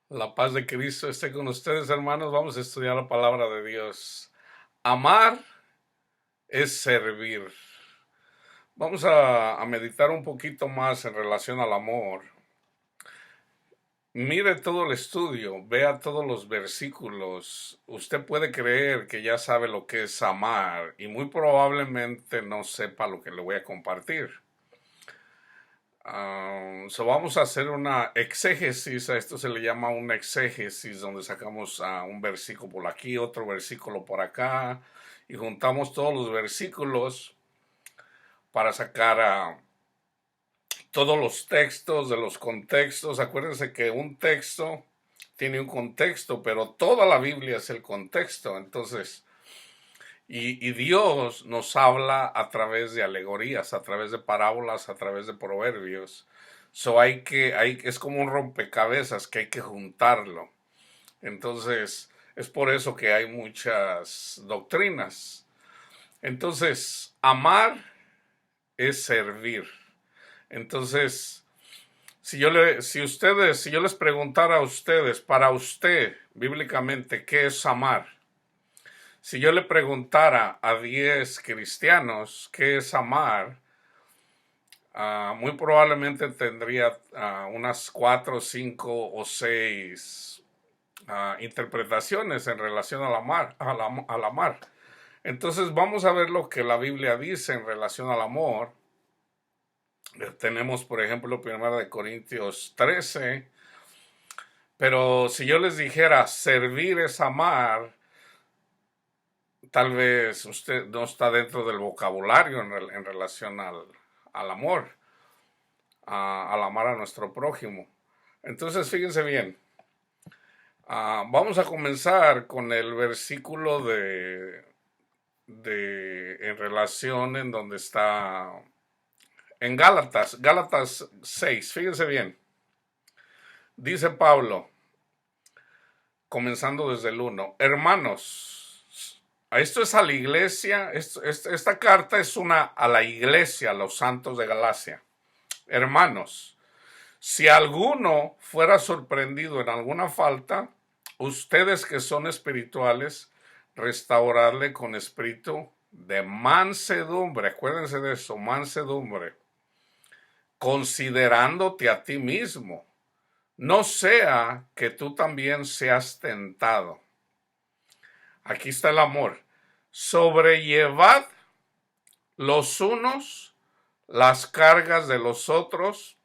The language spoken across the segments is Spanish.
La paz de Cristo esté con ustedes, hermanos. Vamos a estudiar la palabra de Dios. Amar es servir. Vamos a meditar un poquito más en relación al amor. Mire todo el estudio, vea todos los versículos. Usted puede creer que ya sabe lo que es amar y muy probablemente no sepa lo que le voy a compartir. Vamos a hacer una exégesis, a esto se le llama una exégesis, donde sacamos un versículo por aquí, otro versículo por acá, y juntamos todos los versículos para sacar todos los textos de los contextos. Acuérdense que un texto tiene un contexto, pero toda la Biblia es el contexto. Entonces, y Dios nos habla a través de alegorías, a través de parábolas, a través de proverbios. Es como un rompecabezas que hay que juntarlo. Entonces, es por eso que hay muchas doctrinas. Entonces, amar es servir. Entonces, si yo les preguntara a ustedes, para usted, bíblicamente, ¿qué es amar? Si yo le preguntara a 10 cristianos qué es amar, muy probablemente tendría unas 4, 5 o 6 interpretaciones en relación al amar. Entonces vamos a ver lo que la Biblia dice en relación al amor. Tenemos, por ejemplo, 1 Corintios 13. Pero si yo les dijera servir es amar, tal vez usted no está dentro del vocabulario en relación al amor, al amar a nuestro prójimo. Entonces, fíjense bien, vamos a comenzar con el versículo en relación en donde está en Gálatas 6. Fíjense bien, dice Pablo, comenzando desde el 1, hermanos, esto es a la iglesia, esta carta es a la iglesia, a los santos de Galacia. Hermanos, si alguno fuera sorprendido en alguna falta, ustedes que son espirituales, restaurarle con espíritu de mansedumbre. Acuérdense de eso, mansedumbre. Considerándote a ti mismo. No sea que tú también seas tentado. Aquí está el amor. Sobrellevad los unos las cargas de los otros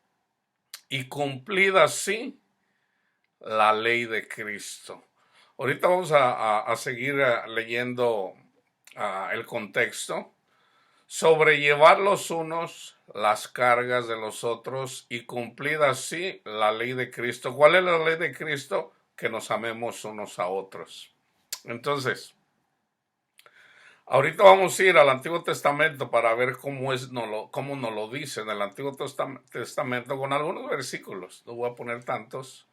y cumplid así la ley de Cristo. Ahorita vamos a seguir leyendo el contexto. Sobrellevar los unos las cargas de los otros y cumplir así la ley de Cristo. ¿Cuál es la ley de Cristo? Que nos amemos unos a otros. Entonces, ahorita vamos a ir al Antiguo Testamento para ver cómo nos lo dice en el Antiguo Testamento con algunos versículos. No voy a poner tantos.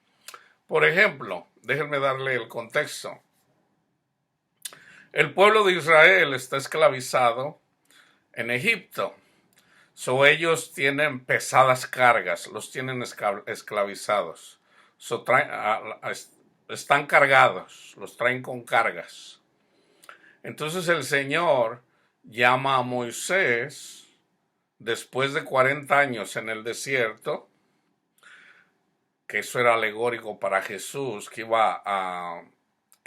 Por ejemplo, déjenme darle el contexto. El pueblo de Israel está esclavizado en Egipto. Ellos tienen pesadas cargas, los tienen esclavizados. Están cargados, los traen con cargas. Entonces el Señor llama a Moisés después de 40 años en el desierto, que eso era alegórico para Jesús, que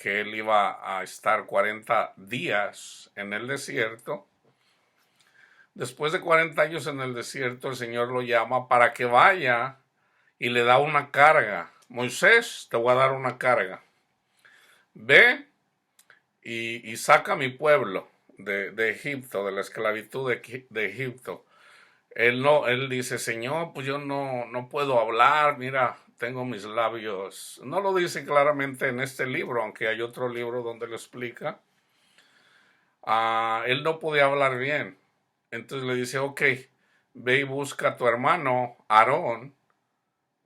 él iba a estar 40 días en el desierto. Después de 40 años en el desierto, el Señor lo llama para que vaya y le da una carga. Moisés, te voy a dar una carga. Ve y saca a mi pueblo de Egipto, de la esclavitud de Egipto. Él dice, Señor, pues yo no puedo hablar, mira, tengo mis labios. No lo dice claramente en este libro, aunque hay otro libro donde lo explica. Él no podía hablar bien. Entonces le dice, ok, ve y busca a tu hermano Aarón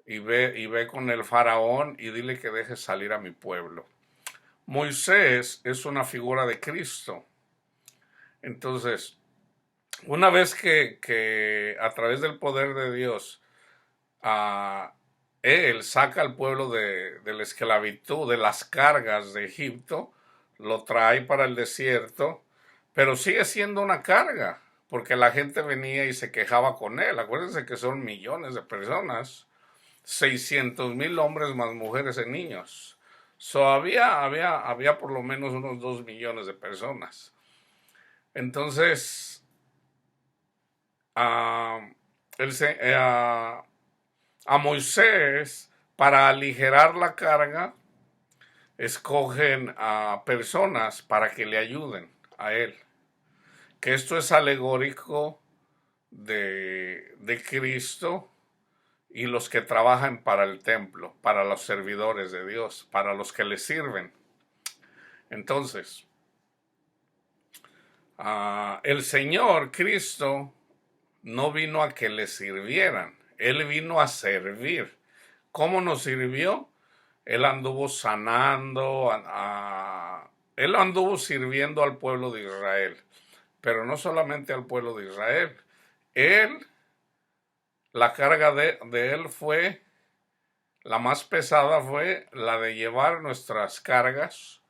y ve con el faraón y dile que deje salir a mi pueblo. Moisés es una figura de Cristo. Entonces, una vez que a través del poder de Dios Él saca al pueblo de la esclavitud, de las cargas de Egipto, lo trae para el desierto, pero sigue siendo una carga, porque la gente venía y se quejaba con él. Acuérdense que son millones de personas, 600,000 hombres más mujeres y niños. Había por lo menos unos 2 millones de personas. Entonces, a, a Moisés, para aligerar la carga, escogen a personas para que le ayuden a él. Que esto es alegórico de Cristo y los que trabajan para el templo, para los servidores de Dios, para los que le sirven. Entonces, el Señor Cristo no vino a que le sirvieran, Él vino a servir. ¿Cómo nos sirvió? Él anduvo sanando, Él anduvo sirviendo al pueblo de Israel, pero no solamente al pueblo de Israel. La carga de Él fue, la más pesada fue la de llevar nuestras cargas,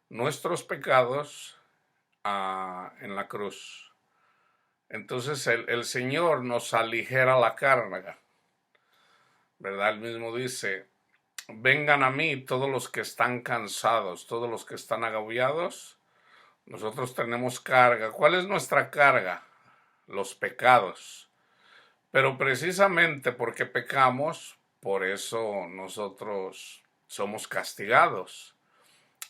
nuestros pecados en la cruz. Entonces el Señor nos aligera la carga, ¿verdad? Él mismo dice, vengan a mí todos los que están cansados, todos los que están agobiados. Nosotros tenemos carga. ¿Cuál es nuestra carga? Los pecados. Pero precisamente porque pecamos, por eso nosotros somos castigados.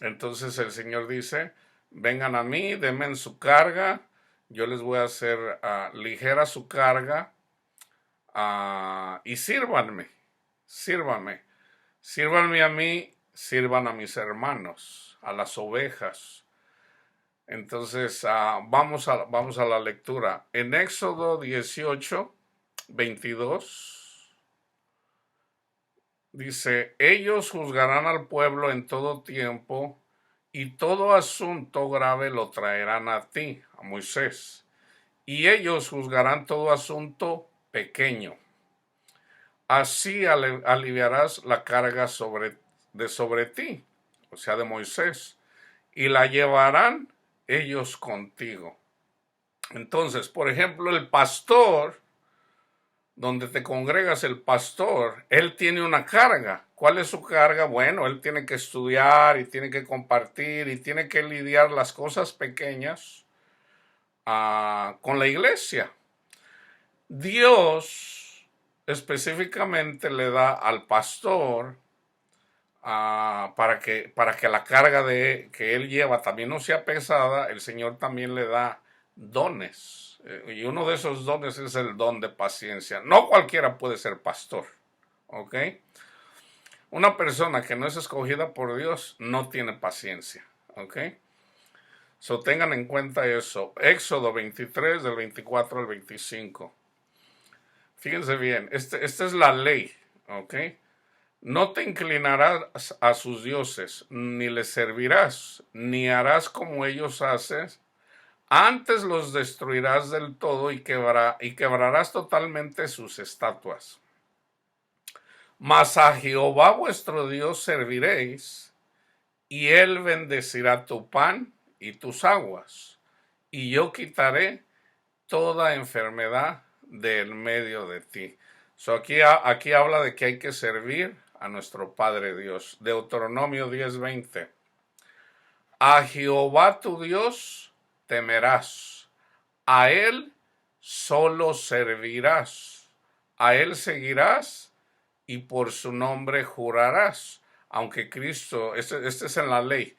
Entonces el Señor dice, vengan a mí, denme su carga, yo les voy a hacer ligera su carga y sírvanme. Sírvanme a mí, sirvan a mis hermanos, a las ovejas. Entonces, vamos a la lectura. En Éxodo 18, 22, dice, ellos juzgarán al pueblo en todo tiempo y todo asunto grave lo traerán a ti, a Moisés. Y ellos juzgarán todo asunto pequeño. Así aliviarás la carga sobre ti, o sea, de Moisés, y la llevarán ellos contigo. Entonces, por ejemplo, el pastor, donde te congregas, el pastor, él tiene una carga. ¿Cuál es su carga? Bueno, él tiene que estudiar y tiene que compartir y tiene que lidiar las cosas pequeñas con la iglesia. Dios específicamente le da al pastor para que la carga que él lleva también no sea pesada. El Señor también le da dones. Y uno de esos dones es el don de paciencia. No cualquiera puede ser pastor. ¿Ok? Una persona que no es escogida por Dios no tiene paciencia. ¿Ok? So tengan en cuenta eso. Éxodo 23, del 24 al 25. Fíjense bien, esta es la ley. ¿Ok? No te inclinarás a sus dioses, ni les servirás, ni harás como ellos hacen. Antes los destruirás del todo y quebrarás totalmente sus estatuas. Mas a Jehová vuestro Dios serviréis, y él bendecirá tu pan y tus aguas, y yo quitaré toda enfermedad del medio de ti. Aquí habla de que hay que servir a nuestro Padre Dios. Deuteronomio 10:20. A Jehová tu Dios temerás, a él solo servirás, a él seguirás y por su nombre jurarás. Aunque Cristo, este es en la ley,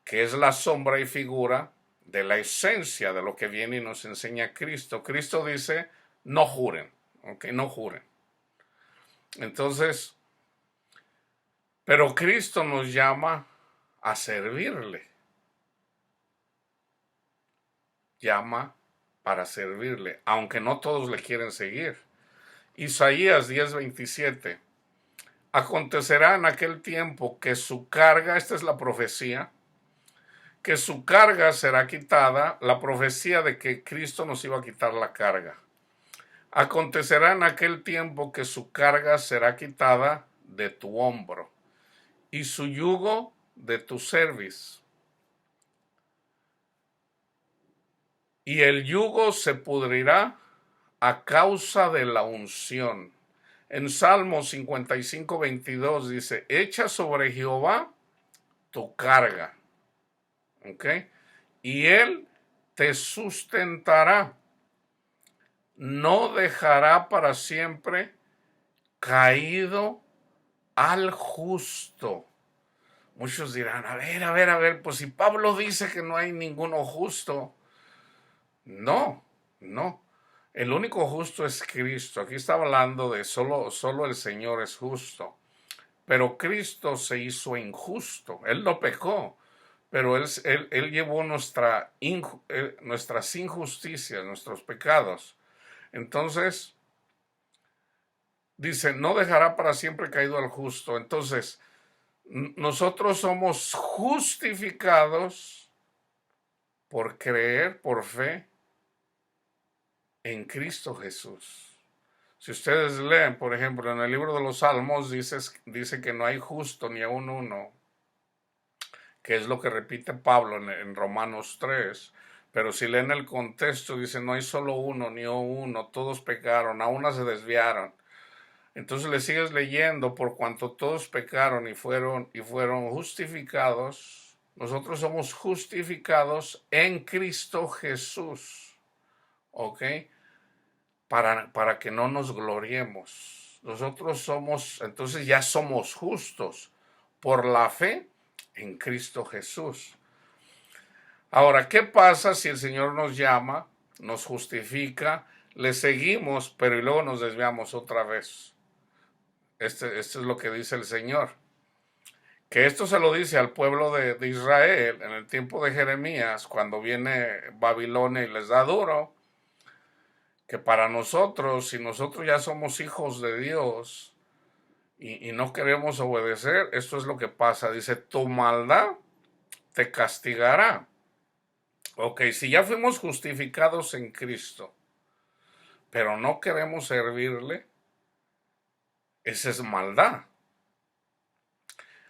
que es la sombra y figura de la esencia de lo que viene y nos enseña Cristo. Cristo dice, no juren, ¿ok? No juren. Entonces, pero Cristo nos llama a servirle. Llama para servirle, aunque no todos le quieren seguir. Isaías 10:27. Acontecerá en aquel tiempo que su carga, esta es la profecía, que su carga será quitada, la profecía de que Cristo nos iba a quitar la carga. Acontecerá en aquel tiempo que su carga será quitada de tu hombro y su yugo de tu cerviz. Y el yugo se pudrirá a causa de la unción. En Salmo 55:22 dice, echa sobre Jehová tu carga, ¿ok? Y él te sustentará, no dejará para siempre caído al justo. Muchos dirán, a ver, pues si Pablo dice que no hay ninguno justo. No, no. El único justo es Cristo. Aquí está hablando de solo el Señor es justo. Pero Cristo se hizo injusto. Él no pecó, pero él llevó nuestras injusticias, nuestros pecados. Entonces, dice, no dejará para siempre caído al justo. Entonces, nosotros somos justificados por creer, por fe en Cristo Jesús. Si ustedes leen, por ejemplo, en el libro de los Salmos, dice que no hay justo ni aun uno, que es lo que repite Pablo en Romanos 3. Pero si leen el contexto, dice, no hay solo uno, ni uno, todos pecaron, a una se desviaron. Entonces le sigues leyendo, por cuanto todos pecaron y fueron justificados, nosotros somos justificados en Cristo Jesús, ¿ok? Para que no nos gloriemos. Nosotros entonces ya somos justos por la fe en Cristo Jesús. Ahora, ¿qué pasa si el Señor nos llama, nos justifica, le seguimos, pero y luego nos desviamos otra vez? Esto es lo que dice el Señor. Que esto se lo dice al pueblo de Israel en el tiempo de Jeremías, cuando viene Babilonia y les da duro, que para nosotros, si nosotros ya somos hijos de Dios y no queremos obedecer, esto es lo que pasa. Dice, tu maldad te castigará. Ok, si ya fuimos justificados en Cristo, pero no queremos servirle, esa es maldad.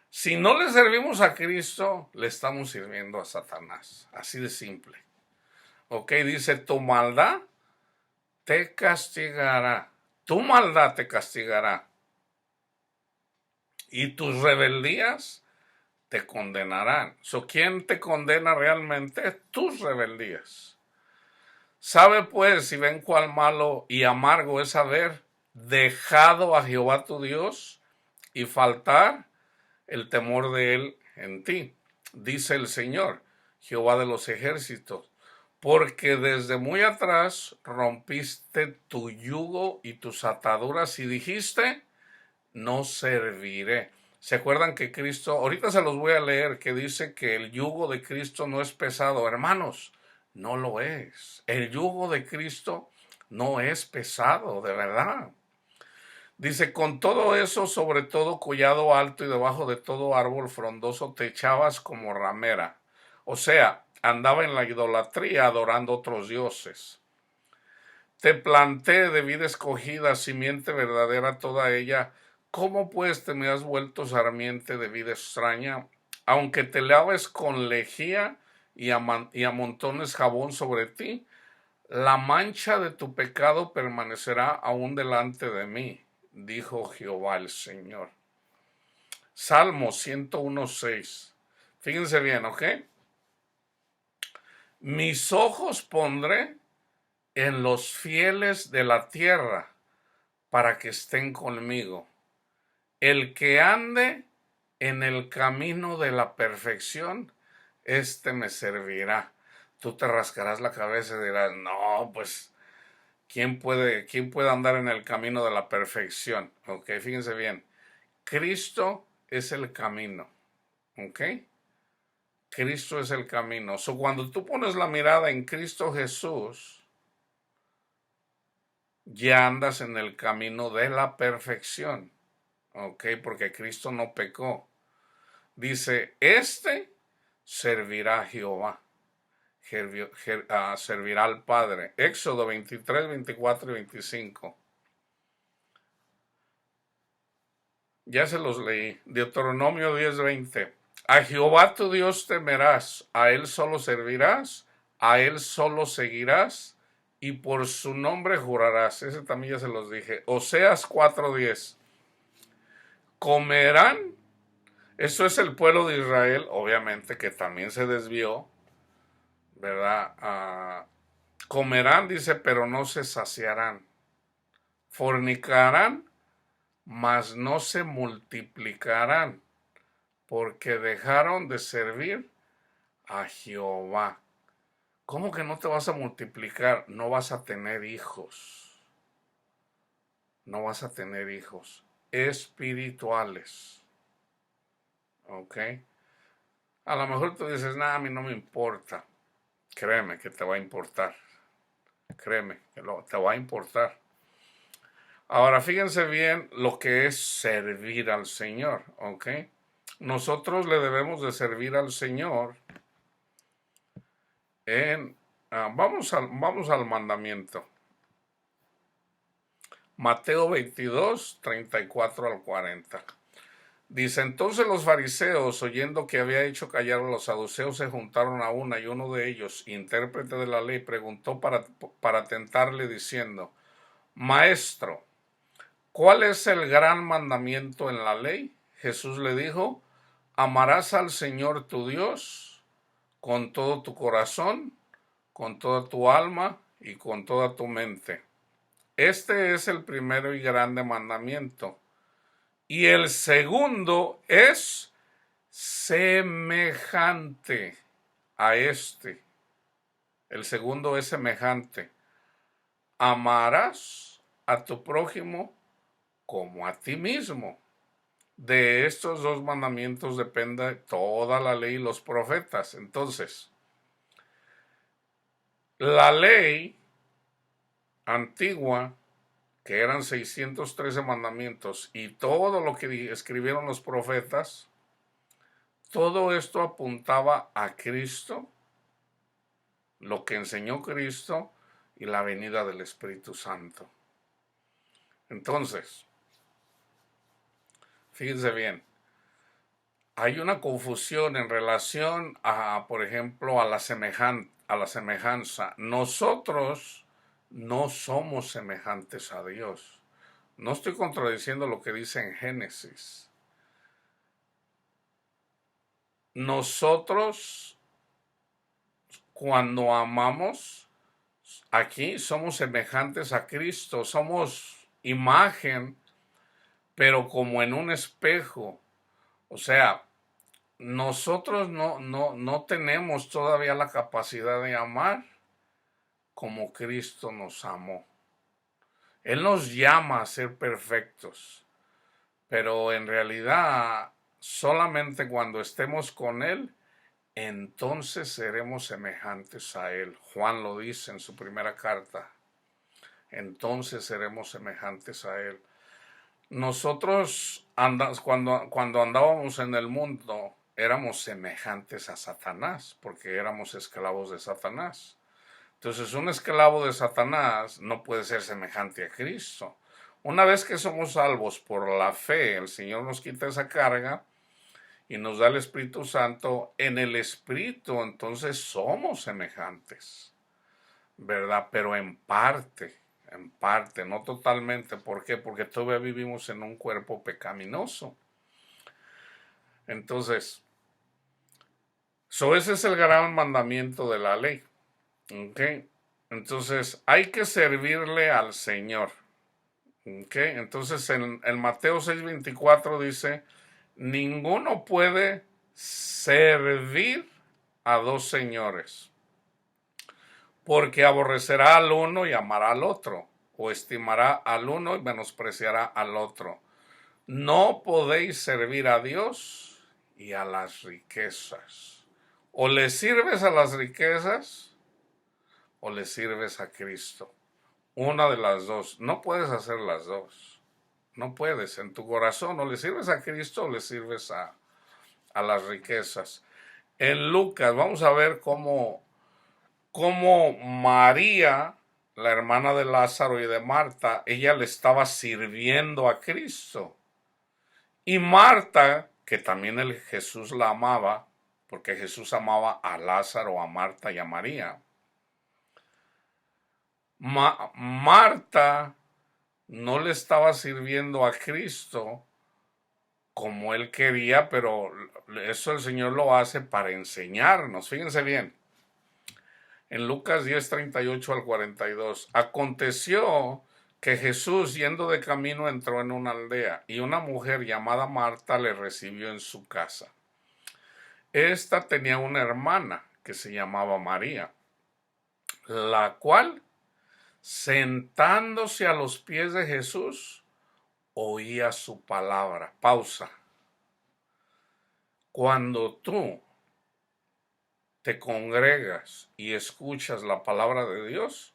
Si no le servimos a Cristo, le estamos sirviendo a Satanás. Así de simple. Ok, dice, tu maldad te castigará. Tu maldad te castigará. Y tus rebeldías te condenarán. ¿Quién te condena realmente? Tus rebeldías. Sabe pues, si ven cuál malo y amargo es haber dejado a Jehová tu Dios y faltar el temor de él en ti, dice el Señor, Jehová de los ejércitos, porque desde muy atrás rompiste tu yugo y tus ataduras y dijiste, no serviré. ¿Se acuerdan que Cristo, ahorita se los voy a leer, que dice que el yugo de Cristo no es pesado? Hermanos, no lo es. El yugo de Cristo no es pesado, de verdad. Dice, con todo eso, sobre todo collado alto y debajo de todo árbol frondoso, te echabas como ramera. O sea, andaba en la idolatría adorando otros dioses. Te planté de vida escogida, simiente verdadera toda ella. ¿Cómo pues te me has vuelto sarmiente de vida extraña? Aunque te laves con lejía y amontones jabón sobre ti, la mancha de tu pecado permanecerá aún delante de mí, dijo Jehová el Señor. Salmo 101:6. Fíjense bien, ¿ok? Mis ojos pondré en los fieles de la tierra para que estén conmigo. El que ande en el camino de la perfección, este me servirá. Tú te rascarás la cabeza y dirás, no, pues, ¿quién puede andar en el camino de la perfección? Ok, fíjense bien. Cristo es el camino. Ok. Cristo es el camino. Cuando tú pones la mirada en Cristo Jesús, ya andas en el camino de la perfección. Ok, porque Cristo no pecó. Dice, servirá a Jehová. Servirá al Padre. Éxodo 23, 24 y 25. Ya se los leí. Deuteronomio 10:20. A Jehová tu Dios temerás, a él solo servirás, a él solo seguirás y por su nombre jurarás. Ese también ya se los dije. Oseas 4:10. Comerán, eso es el pueblo de Israel, obviamente que también se desvió, ¿verdad? Comerán, dice, pero no se saciarán. Fornicarán, mas no se multiplicarán, porque dejaron de servir a Jehová. ¿Cómo que no te vas a multiplicar? No vas a tener hijos. No vas a tener hijos espirituales. ¿Ok? A lo mejor tú dices, nada, a mí no me importa. Créeme que te va a importar. Créeme que te va a importar. Ahora fíjense bien lo que es servir al Señor. ¿Ok? Nosotros le debemos de servir al Señor vamos al mandamiento. Mateo 22, 34 al 40. Dice, entonces los fariseos, oyendo que había hecho callar a los saduceos, se juntaron a una, y uno de ellos, intérprete de la ley, preguntó para tentarle diciendo, Maestro, ¿cuál es el gran mandamiento en la ley? Jesús le dijo, amarás al Señor tu Dios con todo tu corazón, con toda tu alma y con toda tu mente. Este es el primero y grande mandamiento. Y el segundo es semejante a este. El segundo es semejante. Amarás a tu prójimo como a ti mismo. De estos dos mandamientos depende toda la ley y los profetas. Entonces, la ley antigua, que eran 613 mandamientos, y todo lo que escribieron los profetas, todo esto apuntaba a Cristo, lo que enseñó Cristo y la venida del Espíritu Santo. Entonces, fíjense bien, hay una confusión en relación a, por ejemplo, a la semejanza. Nosotros no somos semejantes a Dios. No estoy contradiciendo lo que dice en Génesis. Nosotros, cuando amamos, aquí somos semejantes a Cristo, somos imagen, pero como en un espejo. O sea, nosotros no tenemos todavía la capacidad de amar como Cristo nos amó. Él nos llama a ser perfectos, pero en realidad solamente cuando estemos con Él, entonces seremos semejantes a Él. Juan lo dice en su primera carta. Entonces seremos semejantes a Él. Nosotros cuando andábamos en el mundo éramos semejantes a Satanás, porque éramos esclavos de Satanás. Entonces un esclavo de Satanás no puede ser semejante a Cristo. Una vez que somos salvos por la fe, el Señor nos quita esa carga y nos da el Espíritu Santo. En el Espíritu entonces somos semejantes, ¿verdad? Pero en parte, no totalmente. ¿Por qué? Porque todavía vivimos en un cuerpo pecaminoso. Entonces, ese es el gran mandamiento de la ley. ¿Ok? Entonces, hay que servirle al Señor. ¿Ok? Entonces, en Mateo 6:24 dice, ninguno puede servir a dos señores, porque aborrecerá al uno y amará al otro, o estimará al uno y menospreciará al otro. No podéis servir a Dios y a las riquezas. O le sirves a las riquezas o le sirves a Cristo. Una de las dos. No puedes hacer las dos. No puedes. En tu corazón o le sirves a Cristo o le sirves a las riquezas. En Lucas vamos a ver cómo María, la hermana de Lázaro y de Marta, ella le estaba sirviendo a Cristo. Y Marta, que también Jesús la amaba, porque Jesús amaba a Lázaro, a Marta y a María. Marta no le estaba sirviendo a Cristo como él quería, pero eso el Señor lo hace para enseñarnos. Fíjense bien, en Lucas 10:38 al 42, aconteció que Jesús, yendo de camino, entró en una aldea, y una mujer llamada Marta le recibió en su casa. Esta tenía una hermana que se llamaba María, la cual, sentándose a los pies de Jesús, oía su palabra. Pausa. Cuando tú te congregas y escuchas la palabra de Dios,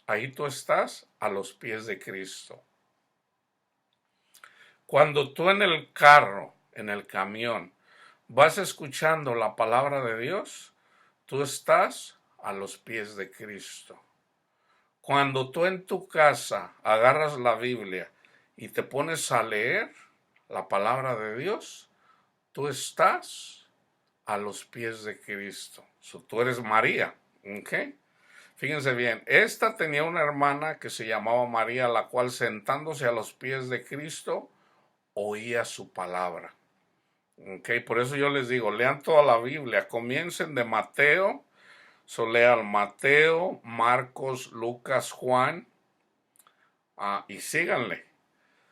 ahí tú estás a los pies de Cristo. Cuando tú en el carro, en el camión, vas escuchando la palabra de Dios, tú estás a los pies de Cristo. Cuando tú en tu casa agarras la Biblia y te pones a leer la palabra de Dios, tú estás a los pies de Cristo. Tú eres María, ¿ok? Fíjense bien, esta tenía una hermana que se llamaba María, la cual sentándose a los pies de Cristo, oía su palabra. ¿Ok? Por eso yo les digo, lean toda la Biblia, comiencen de Mateo, lean Mateo, Marcos, Lucas, Juan, y síganle.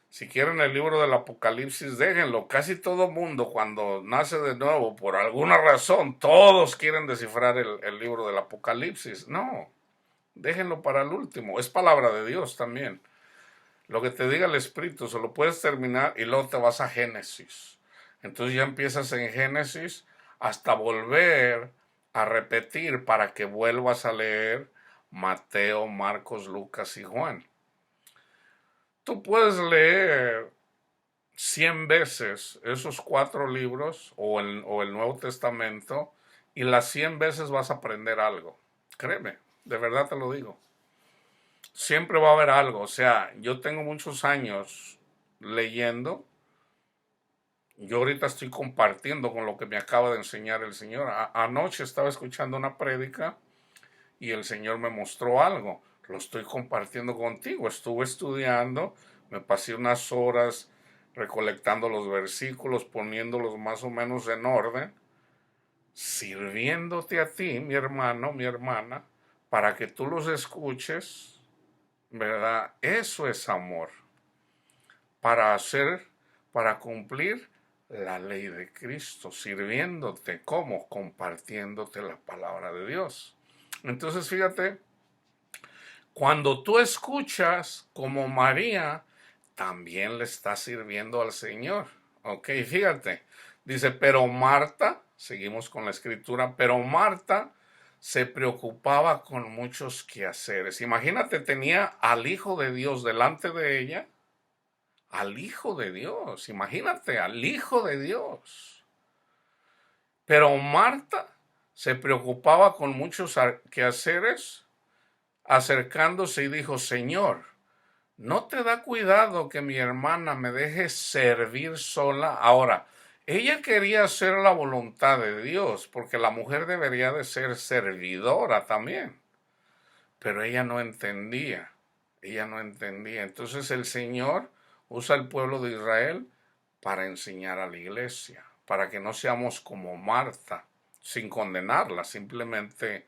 Si quieren el libro del Apocalipsis, déjenlo. Casi todo mundo cuando nace de nuevo, por alguna razón, todos quieren descifrar el libro del Apocalipsis. No, déjenlo para el último. Es palabra de Dios también. Lo que te diga el Espíritu, se lo puedes terminar y luego te vas a Génesis. Entonces ya empiezas en Génesis hasta volver a repetir para que vuelvas a leer Mateo, Marcos, Lucas y Juan. Tú puedes leer 100 veces esos 4 libros o el Nuevo Testamento y las 100 veces vas a aprender algo. Créeme, de verdad te lo digo. Siempre va a haber algo. O sea, yo tengo muchos años leyendo. Yo ahorita estoy compartiendo con lo que me acaba de enseñar el Señor. Anoche estaba escuchando una prédica y el Señor me mostró algo. Lo estoy compartiendo contigo. Estuve estudiando, me pasé unas horas recolectando los versículos, poniéndolos más o menos en orden, sirviéndote a ti, mi hermano, mi hermana, para que tú los escuches, ¿verdad? Eso es amor. Para cumplir la ley de Cristo, sirviéndote, ¿cómo? Compartiéndote la palabra de Dios. Entonces, fíjate, cuando tú escuchas como María, también le estás sirviendo al Señor. Ok, fíjate, dice, pero Marta, seguimos con la escritura, pero Marta se preocupaba con muchos quehaceres. Imagínate, tenía al Hijo de Dios delante de ella, al Hijo de Dios, imagínate, al Hijo de Dios. Pero Marta se preocupaba con muchos quehaceres, acercándose y dijo, Señor, ¿no te da cuidado que mi hermana me deje servir sola? Ahora, ella quería hacer la voluntad de Dios, porque la mujer debería de ser servidora también. Pero ella no entendía, Entonces el Señor usa el pueblo de Israel para enseñar a la iglesia, para que no seamos como Marta, sin condenarla, simplemente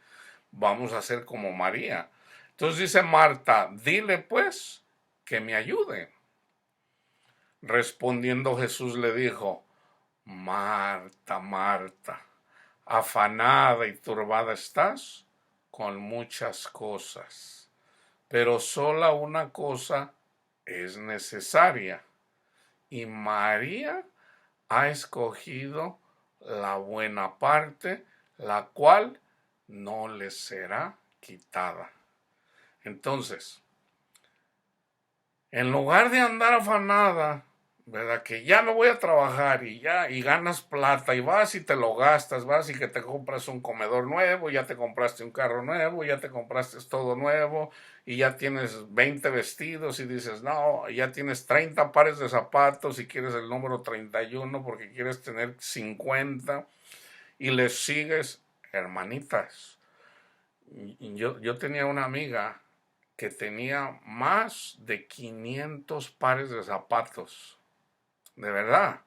vamos a ser como María. Entonces dice Marta, dile pues que me ayude. Respondiendo Jesús le dijo, Marta, Marta, afanada y turbada estás con muchas cosas, pero sola una cosa es necesaria, y María ha escogido la buena parte, la cual no le será quitada. Entonces, en lugar de andar afanada, ¿verdad? Que ya no voy a trabajar y ya, y ganas plata y vas y te lo gastas, vas y que te compras un comedor nuevo, ya te compraste un carro nuevo, ya te compraste todo nuevo y ya tienes 20 vestidos y dices, no, ya tienes 30 pares de zapatos y quieres el número 31 porque quieres tener 50 y le sigues, hermanitas. Yo tenía una amiga que tenía más de 500 pares de zapatos, de verdad.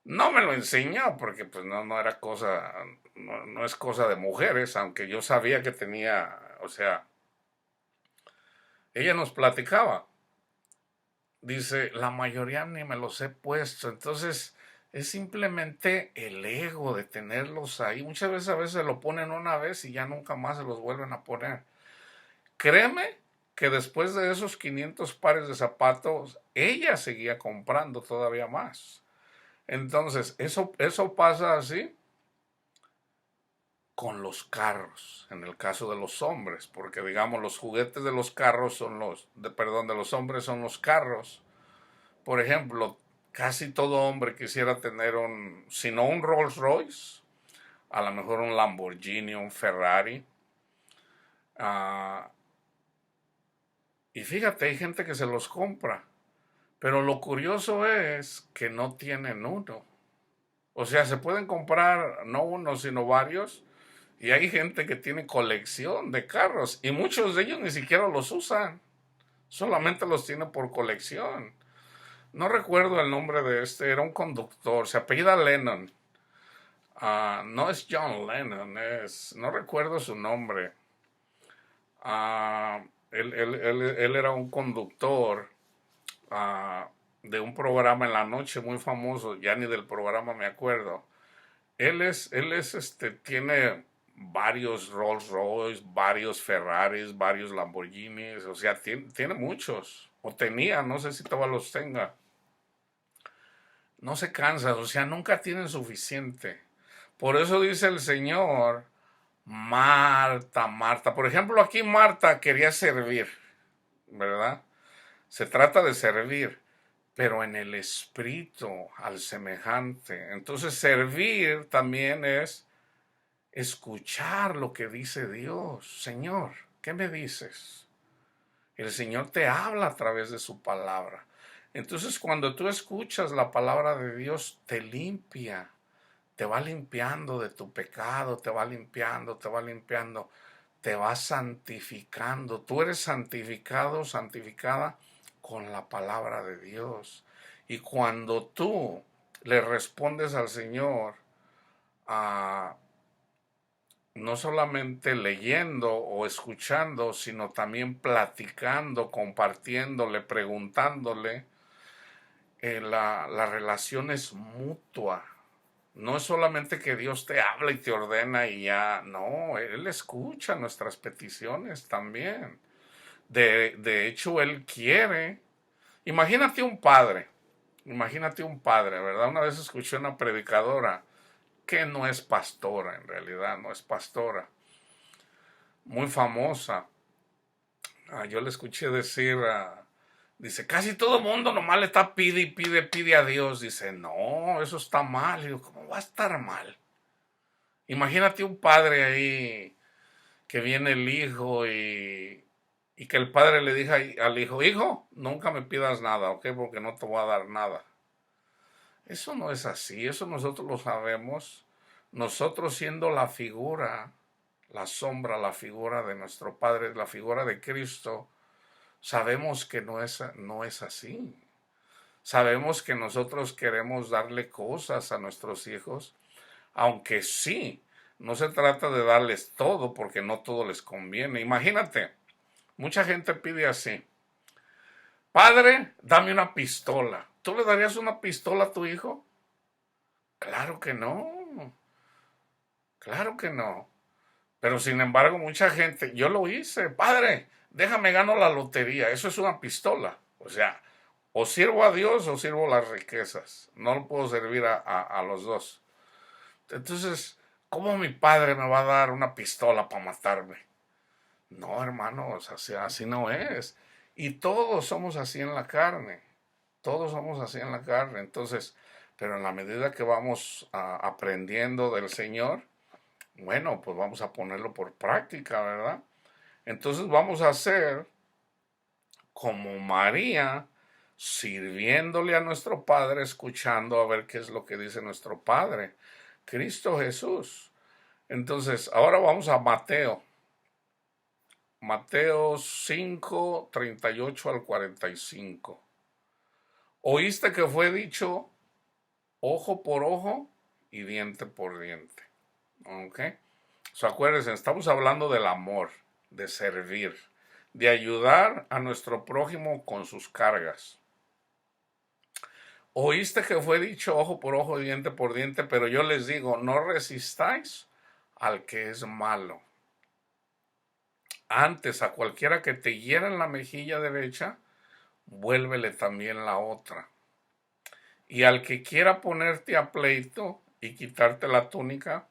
No me lo enseñó porque pues no era cosa, no es cosa de mujeres, aunque yo sabía que tenía, o sea, ella nos platicaba, dice, la mayoría ni me los he puesto, entonces es simplemente el ego de tenerlos ahí. Muchas veces a veces lo ponen una vez y ya nunca más se los vuelven a poner. Créeme que después de esos 500 pares de zapatos, ella seguía comprando todavía más. Entonces, eso pasa así con los carros, en el caso de los hombres, porque digamos los juguetes de los carros son perdón, de los hombres son los carros. Por ejemplo, casi todo hombre quisiera tener si no un Rolls Royce, a lo mejor un Lamborghini, un Ferrari. Ah, y fíjate, hay gente que se los compra, pero lo curioso es que no tienen uno. O sea, se pueden comprar no uno, sino varios. Y hay gente que tiene colección de carros y muchos de ellos ni siquiera los usan, solamente los tiene por colección. No recuerdo el nombre de era un conductor, se apellida Lennon. No es John Lennon, no recuerdo su nombre. Él era un conductor de un programa en la noche muy famoso, ya ni del programa me acuerdo. Tiene varios Rolls Royce, varios Ferraris, varios Lamborghinis, o sea, tiene muchos, o tenía, no sé si todavía los tenga. No se cansa, o sea, nunca tienen suficiente. Por eso dice el Señor, Marta, Marta. Por ejemplo, aquí Marta quería servir, ¿verdad? Se trata de servir, pero en el espíritu al semejante. Entonces, servir también es escuchar lo que dice Dios. Señor, ¿qué me dices? El Señor te habla a través de su palabra. Entonces, cuando tú escuchas la palabra de Dios, te limpia, te va limpiando de tu pecado, te va limpiando, te va limpiando, te va santificando. Tú eres santificado, santificada con la palabra de Dios. Y cuando tú le respondes al Señor, no solamente leyendo o escuchando, sino también platicando, compartiéndole, preguntándole, la relación es mutua. No es solamente que Dios te habla y te ordena y ya, no, Él escucha nuestras peticiones también. De hecho, Él quiere. Imagínate un padre, ¿verdad? Una vez escuché una predicadora que no es pastora, en realidad no es pastora, muy famosa. Yo le escuché decir, dice, casi todo el mundo nomás le está pide y pide, pide a Dios. Dice, no, eso está mal. Y digo, ¿cómo va a estar mal? Imagínate un padre ahí que viene el hijo y que el padre le diga al hijo, hijo, nunca me pidas nada, ¿ok? Porque no te voy a dar nada. Eso no es así, eso nosotros lo sabemos. Nosotros siendo la figura, la sombra, la figura de nuestro Padre, la figura de Cristo, sabemos que no es así. Sabemos que nosotros queremos darle cosas a nuestros hijos, aunque sí, no se trata de darles todo porque no todo les conviene. Imagínate, mucha gente pide así, padre, dame una pistola. ¿Tú le darías una pistola a tu hijo? Claro que no, claro que no. Pero sin embargo, mucha gente, yo lo hice, padre, déjame gano la lotería, eso es una pistola. O sea, o sirvo a Dios o sirvo a las riquezas. No lo puedo servir a los dos. Entonces, ¿cómo mi padre me va a dar una pistola para matarme? No, hermanos, así no es. Y todos somos así en la carne. Todos somos así en la carne. Entonces, pero en la medida que vamos aprendiendo del Señor, bueno, pues vamos a ponerlo por práctica, ¿verdad? Entonces vamos a hacer como María, sirviéndole a nuestro Padre, escuchando a ver qué es lo que dice nuestro Padre, Cristo Jesús. Entonces, ahora vamos a Mateo. Mateo 5, 38 al 45. Oíste que fue dicho ojo por ojo y diente por diente. ¿Ok? So, acuérdense, estamos hablando del amor, de servir, de ayudar a nuestro prójimo con sus cargas. Oíste que fue dicho ojo por ojo, diente por diente, pero yo les digo, no resistáis al que es malo. Antes, a cualquiera que te hiera en la mejilla derecha, vuélvele también la otra. Y al que quiera ponerte a pleito y quitarte la túnica,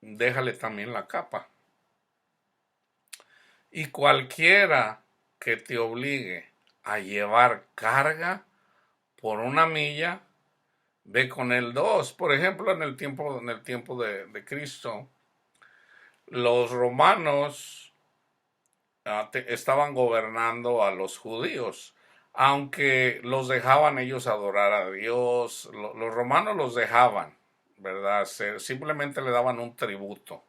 déjale también la capa. Y cualquiera que te obligue a llevar carga por una milla, ve con él dos. Por ejemplo, en el tiempo de Cristo, los romanos estaban gobernando a los judíos, aunque los dejaban ellos adorar a Dios. Los romanos los dejaban, ¿verdad? Simplemente le daban un tributo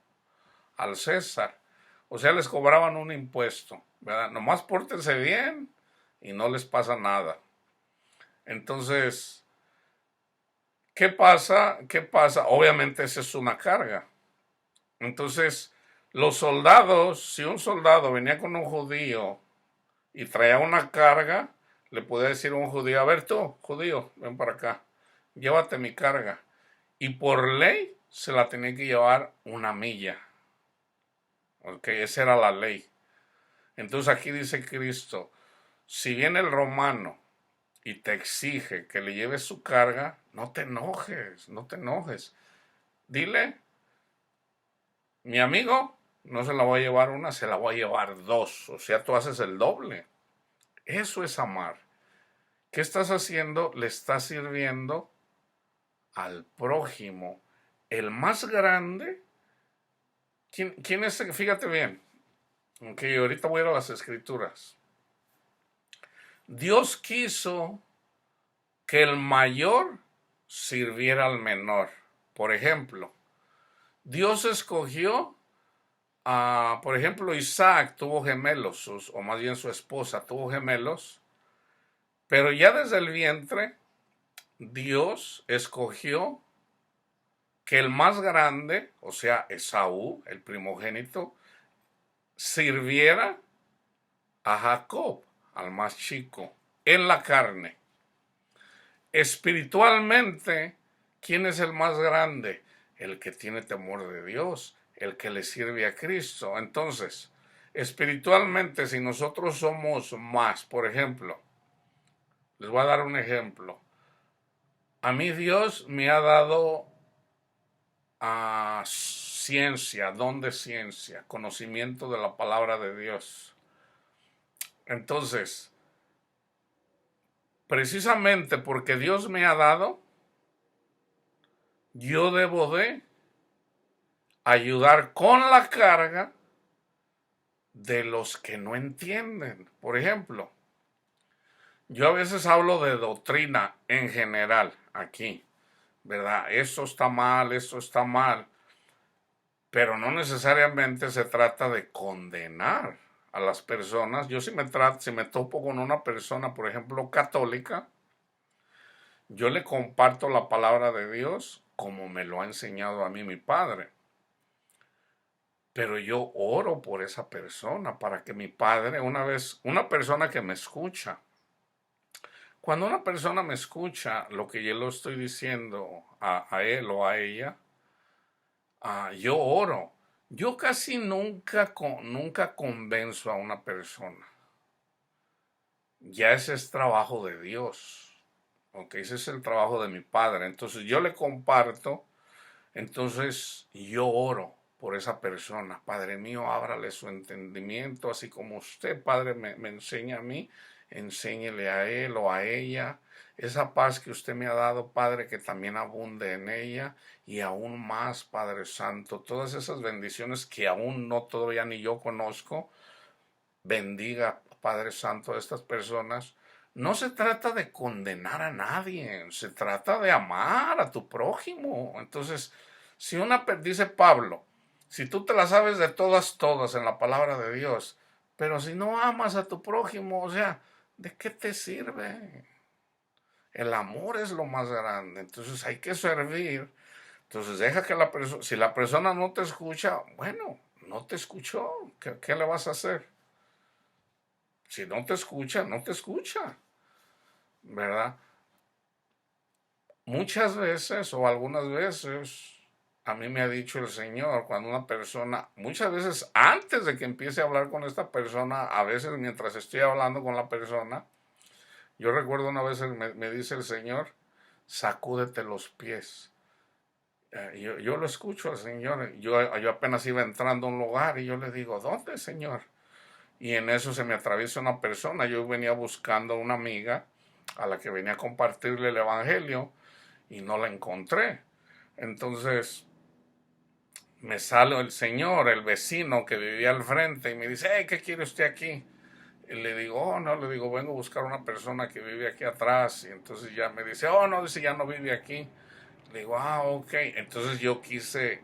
al César. O sea, les cobraban un impuesto, ¿verdad? Nomás pórtense bien y no les pasa nada. Entonces, ¿qué pasa? ¿Qué pasa? Obviamente esa es una carga. Entonces, los soldados, si un soldado venía con un judío y traía una carga, le podía decir a un judío, a ver tú, judío, ven para acá, llévate mi carga. Y por ley se la tenía que llevar una milla. Ok, esa era la ley. Entonces aquí dice Cristo, si viene el romano y te exige que le lleves su carga, no te enojes, no te enojes. Dile, mi amigo, no se la voy a llevar una, se la voy a llevar dos. O sea, tú haces el doble. Eso es amar. ¿Qué estás haciendo? Le estás sirviendo al prójimo. El más grande. ¿Quién es? Fíjate bien. Ok, ahorita voy a ir a las escrituras. Dios quiso que el mayor sirviera al menor. Por ejemplo, Dios escogió por ejemplo, Isaac tuvo gemelos, o más bien su esposa tuvo gemelos, pero ya desde el vientre Dios escogió que el más grande, o sea, Esaú, el primogénito, sirviera a Jacob, al más chico, en la carne. Espiritualmente, ¿quién es el más grande? El que tiene temor de Dios, el que le sirve a Cristo. Entonces, espiritualmente, si nosotros somos más, por ejemplo, les voy a dar un ejemplo. A mí Dios me ha dado ciencia, don de ciencia, conocimiento de la palabra de Dios. Entonces, precisamente porque Dios me ha dado, yo debo de ayudar con la carga de los que no entienden. Por ejemplo, yo a veces hablo de doctrina en general aquí, ¿verdad? Esto está mal, pero no necesariamente se trata de condenar a las personas. Yo si me topo con una persona, por ejemplo, católica, yo le comparto la palabra de Dios como me lo ha enseñado a mí mi padre. Pero yo oro por esa persona para que mi padre, una persona que me escucha, cuando una persona me escucha lo que yo le estoy diciendo a él o a ella, yo oro. Yo casi nunca convenzo a una persona. Ya ese es trabajo de Dios. Ok, ese es el trabajo de mi padre. Entonces yo le comparto, entonces yo oro por esa persona. Padre mío, ábrale su entendimiento, así como usted, Padre, me enseña a mí, enséñele a él o a ella. esa paz que usted me ha dado, Padre, que también abunde en ella y aún más, Padre Santo, todas esas bendiciones que aún no todavía ni yo conozco, bendiga, Padre Santo, a estas personas. No se trata de condenar a nadie, se trata de amar a tu prójimo. Entonces, si dice Pablo, si tú te la sabes de todas, todas en la palabra de Dios, pero si no amas a tu prójimo, o sea, ¿de qué te sirve? El amor es lo más grande, entonces hay que servir. Entonces deja que la persona, si la persona no te escucha, bueno, no te escuchó, ¿qué le vas a hacer? Si no te escucha, no te escucha, ¿verdad? Muchas veces o algunas veces a mí me ha dicho el Señor cuando una persona, muchas veces antes de que empiece a hablar con esta persona, a veces mientras estoy hablando con la persona, yo recuerdo una vez me dice el Señor, sacúdete los pies. Yo lo escucho al Señor, yo apenas iba entrando a un lugar y yo le digo, ¿dónde, Señor? Y en eso se me atraviesa una persona, yo venía buscando a una amiga a la que venía a compartirle el Evangelio y no la encontré. Entonces me sale el señor, el vecino que vivía al frente y me dice, hey, ¿qué quiere usted aquí? Y le digo, oh, no, le digo, vengo a buscar a una persona que vive aquí atrás. Y entonces ya me dice, oh, no, dice, ya no vive aquí. Le digo, ah, ok. Entonces yo quise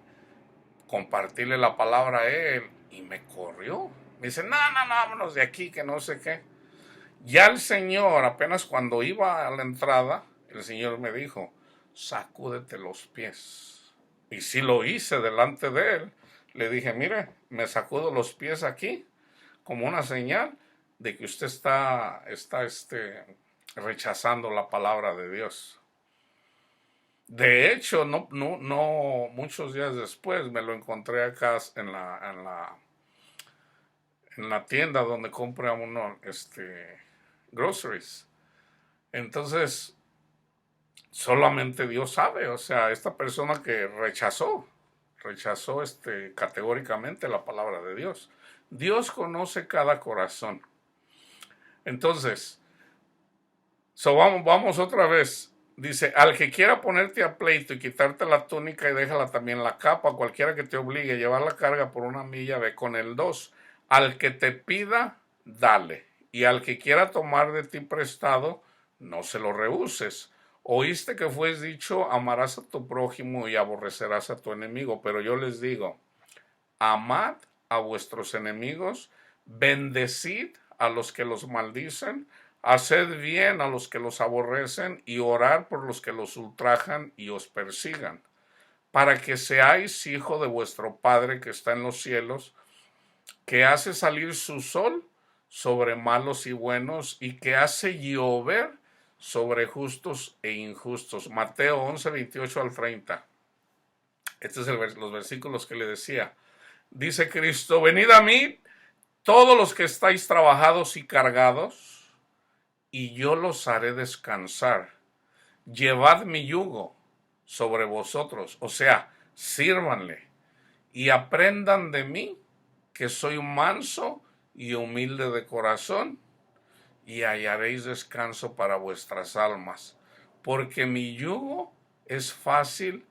compartirle la palabra a él y me corrió. Me dice, no, no, no, vámonos de aquí, que no sé qué. Ya el Señor, apenas cuando iba a la entrada, el Señor me dijo, sacúdete los pies. Y sí lo hice delante de él. Le dije, mire, me sacudo los pies aquí como una señal de que usted está rechazando la palabra de Dios. De hecho, no, muchos días después me lo encontré acá en la tienda donde compra uno, groceries. Entonces, solamente Dios sabe, o sea, esta persona que rechazó categóricamente la palabra de Dios. Dios conoce cada corazón. Entonces, vamos otra vez. Dice, al que quiera ponerte a pleito y quitarte la túnica y déjala también la capa, cualquiera que te obligue a llevar la carga por una milla, ve con el 2. Al que te pida, dale. Y al que quiera tomar de ti prestado, no se lo rehuses. Oíste que fue dicho, amarás a tu prójimo y aborrecerás a tu enemigo. Pero yo les digo, amad a vuestros enemigos, bendecid a los que los maldicen, haced bien a los que los aborrecen y orad por los que los ultrajan y os persigan, para que seáis hijo de vuestro Padre que está en los cielos, que hace salir su sol sobre malos y buenos y que hace llover sobre justos e injustos. Mateo 11, 28 al 30. Estos son los versículos que le decía. Dice Cristo, venid a mí todos los que estáis trabajados y cargados, y yo los haré descansar. Llevad mi yugo sobre vosotros, o sea, sírvanle, y aprendan de mí, que soy manso y humilde de corazón, y hallaréis descanso para vuestras almas, porque mi yugo es fácil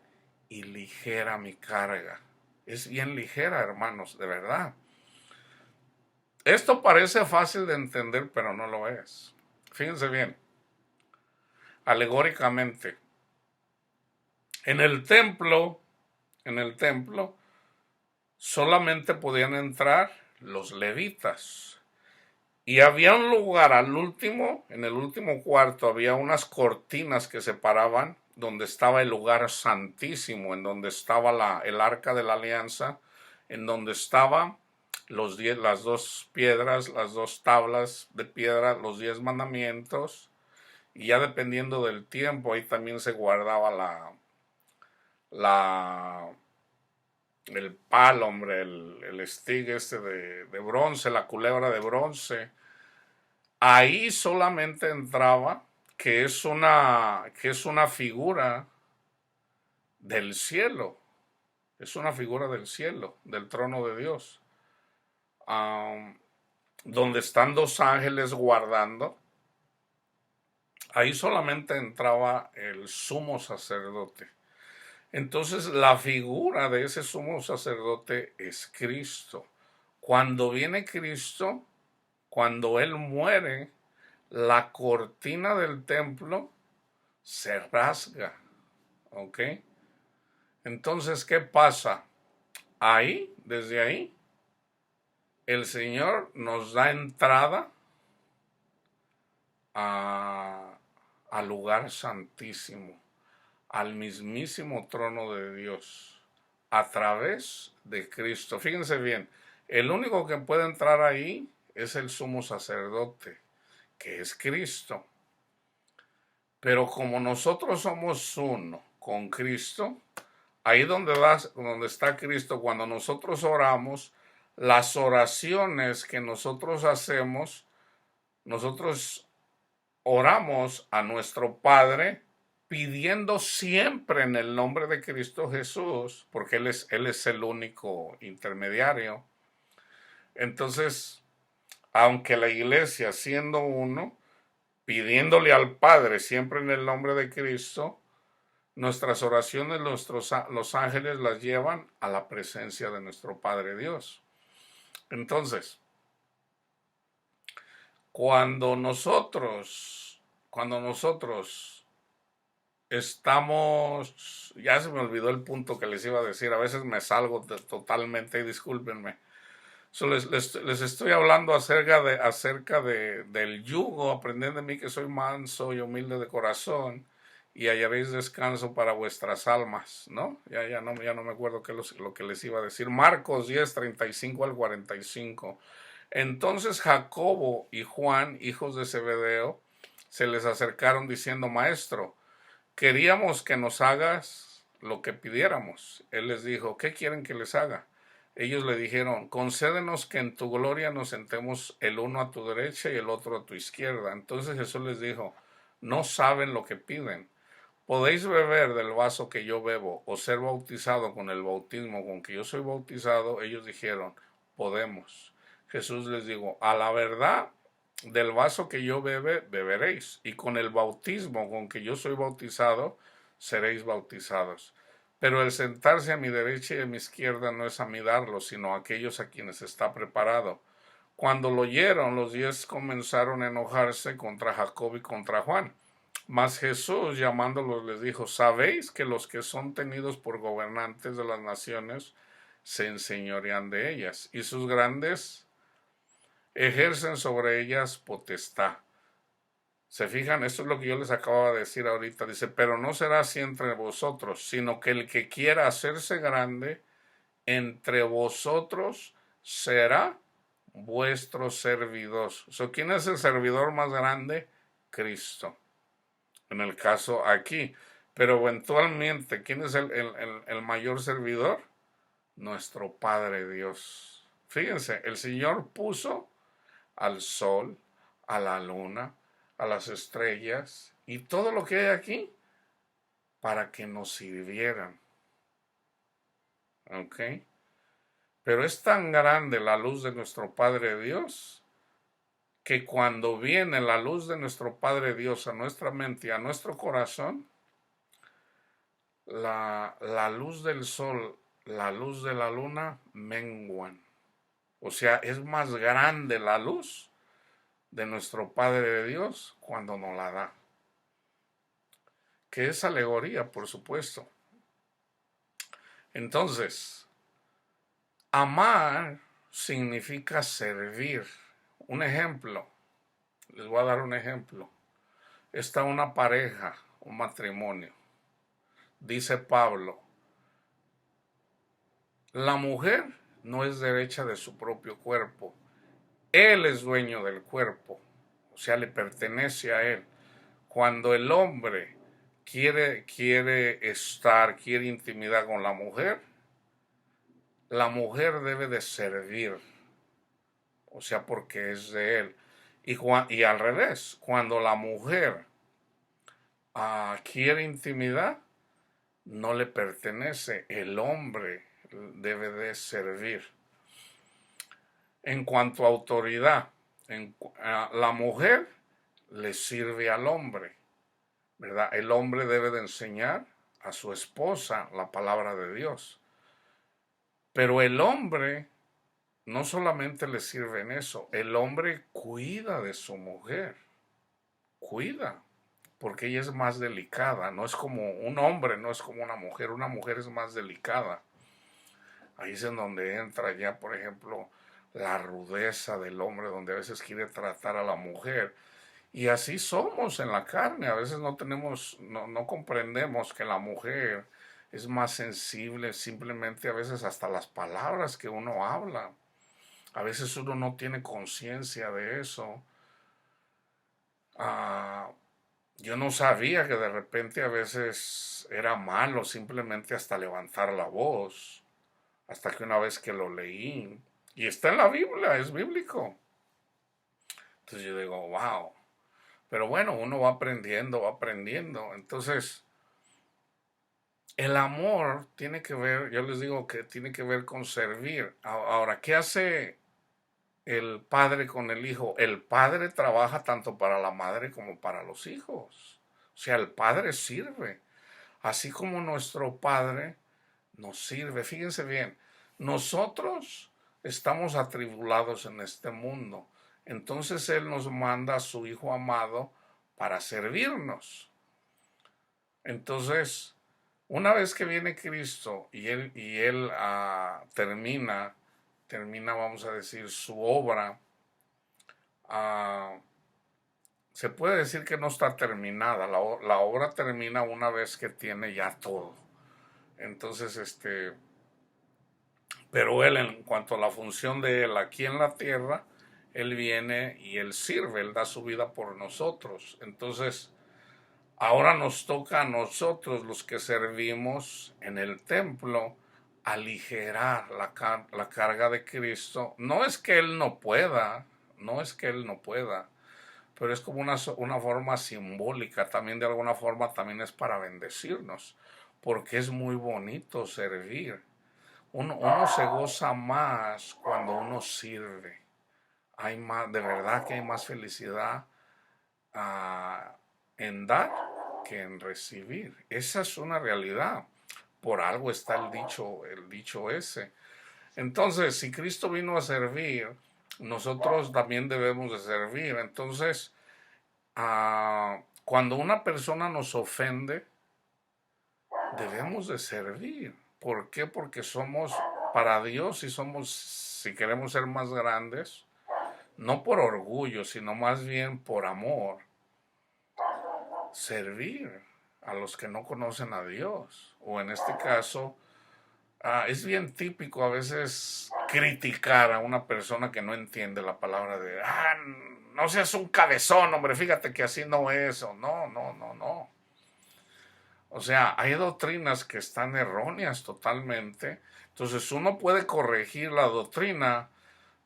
y ligera mi carga. Es bien ligera, hermanos, de verdad. Esto parece fácil de entender, pero no lo es. Fíjense bien, alegóricamente, en el templo, solamente podían entrar los levitas. Y había un lugar al último, en el último cuarto, había unas cortinas que separaban donde estaba el lugar santísimo, en donde estaba el arca de la alianza, en donde estaban las dos piedras, las dos tablas de piedra, los 10 mandamientos, y ya dependiendo del tiempo, ahí también se guardaba el palo, hombre, el stick de bronce, la culebra de bronce. Ahí solamente entraba, que es una figura del cielo, es una figura del cielo, del trono de Dios, donde están dos ángeles guardando Ahí solamente entraba el sumo sacerdote. Entonces la figura de ese sumo sacerdote es Cristo. Cuando viene Cristo, cuando Él muere, la cortina del templo se rasga. ¿Ok? Entonces, ¿qué pasa? Ahí, desde ahí, el Señor nos da entrada al lugar santísimo, al mismísimo trono de Dios, a través de Cristo. Fíjense bien, el único que puede entrar ahí es el sumo sacerdote, que es Cristo. Pero como nosotros somos uno con Cristo, ahí donde está Cristo, cuando nosotros oramos, las oraciones que nosotros hacemos, nosotros oramos a nuestro Padre pidiendo siempre en el nombre de Cristo Jesús, porque Él es el único intermediario. Entonces, aunque la iglesia siendo uno, pidiéndole al Padre siempre en el nombre de Cristo, nuestras oraciones los ángeles las llevan a la presencia de nuestro Padre Dios. Entonces, cuando nosotros estamos, ya se me olvidó el punto que les iba a decir, a veces me salgo totalmente, discúlpenme. Les estoy hablando acerca del yugo, aprended de mí que soy manso y humilde de corazón, y hallaréis descanso para vuestras almas, ¿no? Ya no me acuerdo lo que les iba a decir. Marcos 10, 35 al 45. Entonces Jacobo y Juan, hijos de Zebedeo, se les acercaron diciendo: Maestro, queríamos que nos hagas lo que pidiéramos. Él les dijo: ¿qué quieren que les haga? Ellos le dijeron: concédenos que en tu gloria nos sentemos el uno a tu derecha y el otro a tu izquierda. Entonces Jesús les dijo: no saben lo que piden. ¿Podéis beber del vaso que yo bebo o ser bautizado con el bautismo con que yo soy bautizado? Ellos dijeron: podemos. Jesús les dijo: a la verdad, del vaso que yo beberéis, y con el bautismo con que yo soy bautizado, seréis bautizados. Pero el sentarse a mi derecha y a mi izquierda no es a mí darlo, sino a aquellos a quienes está preparado. Cuando lo oyeron, los 10 comenzaron a enojarse contra Jacob y contra Juan. Mas Jesús, llamándolos, les dijo: ¿sabéis que los que son tenidos por gobernantes de las naciones se enseñorean de ellas, y sus grandes ejercen sobre ellas potestad? ¿Se fijan? Esto es lo que yo les acabo de decir ahorita. Dice: pero no será así entre vosotros, sino que el que quiera hacerse grande entre vosotros será vuestro servidor. ¿Quién es el servidor más grande? Cristo, en el caso aquí. Pero eventualmente, ¿quién es el mayor servidor? Nuestro Padre Dios. Fíjense, el Señor puso al sol, a la luna, a las estrellas y todo lo que hay aquí para que nos sirvieran. ¿Ok? Pero es tan grande la luz de nuestro Padre Dios que cuando viene la luz de nuestro Padre Dios a nuestra mente y a nuestro corazón, la luz del sol, la luz de la luna menguan. O sea, es más grande la luz de nuestro Padre de Dios cuando nos la da. Que es alegoría, por supuesto. Entonces, amar significa servir. Un ejemplo, les voy a dar un ejemplo. Está una pareja, un matrimonio. Dice Pablo: la mujer no es derecha de su propio cuerpo. Él es dueño del cuerpo, o sea, le pertenece a él. Cuando el hombre quiere intimidad con la mujer debe de servir, o sea, porque es de él. Y al revés, cuando la mujer quiere intimidad, no le pertenece, el hombre debe de servir. En cuanto a autoridad, la mujer le sirve al hombre, ¿verdad? El hombre debe de enseñar a su esposa la palabra de Dios. Pero el hombre no solamente le sirve en eso, el hombre cuida de su mujer, cuida, porque ella es más delicada, no es como un hombre, no es como una mujer es más delicada. Ahí es en donde entra ya, por ejemplo, la rudeza del hombre, donde a veces quiere tratar a la mujer. Y así somos en la carne, a veces no comprendemos que la mujer es más sensible, simplemente a veces hasta las palabras que uno habla. A veces uno no tiene conciencia de eso. Ah, yo no sabía que de repente a veces era malo simplemente hasta levantar la voz, hasta que una vez que lo leí, y está en la Biblia, es bíblico. Entonces yo digo, wow. Pero bueno, uno va aprendiendo, va aprendiendo. Entonces, el amor tiene que ver, yo les digo que tiene que ver con servir. Ahora, ¿qué hace el padre con el hijo? El padre trabaja tanto para la madre como para los hijos. O sea, el padre sirve. Así como nuestro padre nos sirve. Fíjense bien, nosotros estamos atribulados en este mundo. Entonces Él nos manda a su Hijo amado para servirnos. Entonces, una vez que viene Cristo y él termina, vamos a decir, su obra, uh, se puede decir que no está terminada. La obra termina una vez que tiene ya todo. Entonces, pero él, en cuanto a la función de él aquí en la tierra, él viene y él sirve, él da su vida por nosotros. Entonces, ahora nos toca a nosotros, los que servimos en el templo, aligerar la carga de Cristo. No es que Él no pueda, no es que Él no pueda, pero es como una forma simbólica, también de alguna forma también es para bendecirnos, porque es muy bonito servir. Uno se goza más cuando uno sirve. Hay más, de verdad que hay más felicidad en dar que en recibir. Esa es una realidad. Por algo está el dicho ese. Entonces, si Cristo vino a servir, nosotros también debemos de servir. Entonces, cuando una persona nos ofende, debemos de servir. ¿Por qué? Porque somos para Dios y somos, si queremos ser más grandes, no por orgullo, sino más bien por amor, servir a los que no conocen a Dios. O en este caso, es bien típico a veces criticar a una persona que no entiende la palabra de, no seas un cabezón, hombre, fíjate que así no es, o no, no, no, no. O sea, hay doctrinas que están erróneas totalmente. Entonces uno puede corregir la doctrina,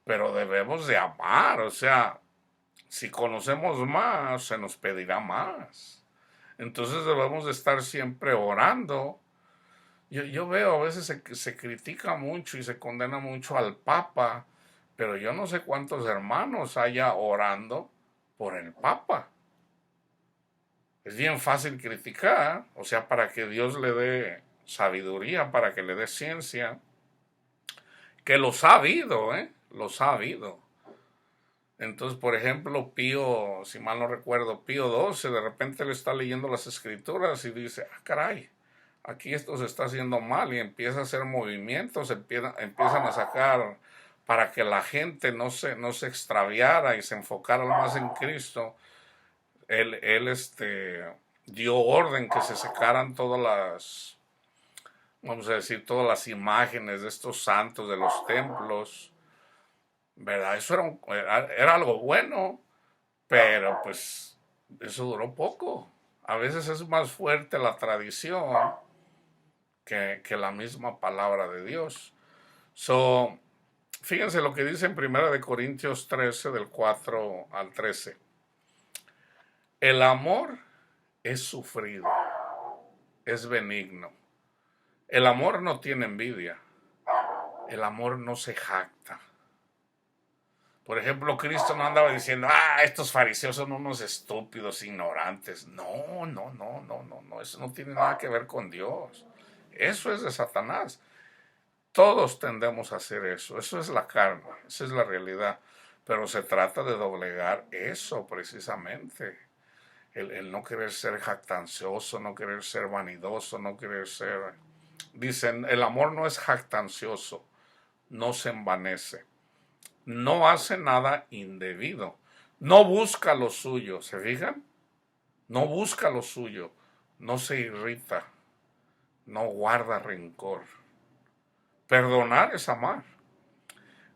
pero debemos de amar. O sea, si conocemos más, se nos pedirá más. Entonces debemos de estar siempre orando. Yo veo a veces se critica mucho y se condena mucho al Papa, pero yo no sé cuántos hermanos haya orando por el Papa. Es bien fácil criticar, o sea, para que Dios le dé sabiduría, para que le dé ciencia, que los ha habido, los ha habido. Entonces, por ejemplo, Pío, si mal no recuerdo, Pío XII, de repente le está leyendo las escrituras y dice, caray, aquí esto se está haciendo mal, y empieza a hacer movimientos, empiezan a sacar para que la gente no se extraviara y se enfocara más en Cristo. Él dio orden que se sacaran todas las, vamos a decir, todas las imágenes de estos santos de los templos, ¿verdad? Eso era algo bueno, pero pues eso duró poco. A veces es más fuerte la tradición que la misma palabra de Dios. So, fíjense lo que dice en 1 Corintios 13, del 4 al 13. El amor es sufrido, es benigno. El amor no tiene envidia. El amor no se jacta. Por ejemplo, Cristo no andaba diciendo, estos fariseos son unos estúpidos, ignorantes. No, no, no, no, no, no, eso no tiene nada que ver con Dios. Eso es de Satanás. Todos tendemos a hacer eso es la carne, esa es la realidad. Pero se trata de doblegar eso precisamente. El no querer ser jactancioso, no querer ser vanidoso, no querer ser... Dicen, el amor no es jactancioso, no se envanece, no hace nada indebido, no busca lo suyo, ¿se fijan? No busca lo suyo, no se irrita, no guarda rencor. Perdonar es amar.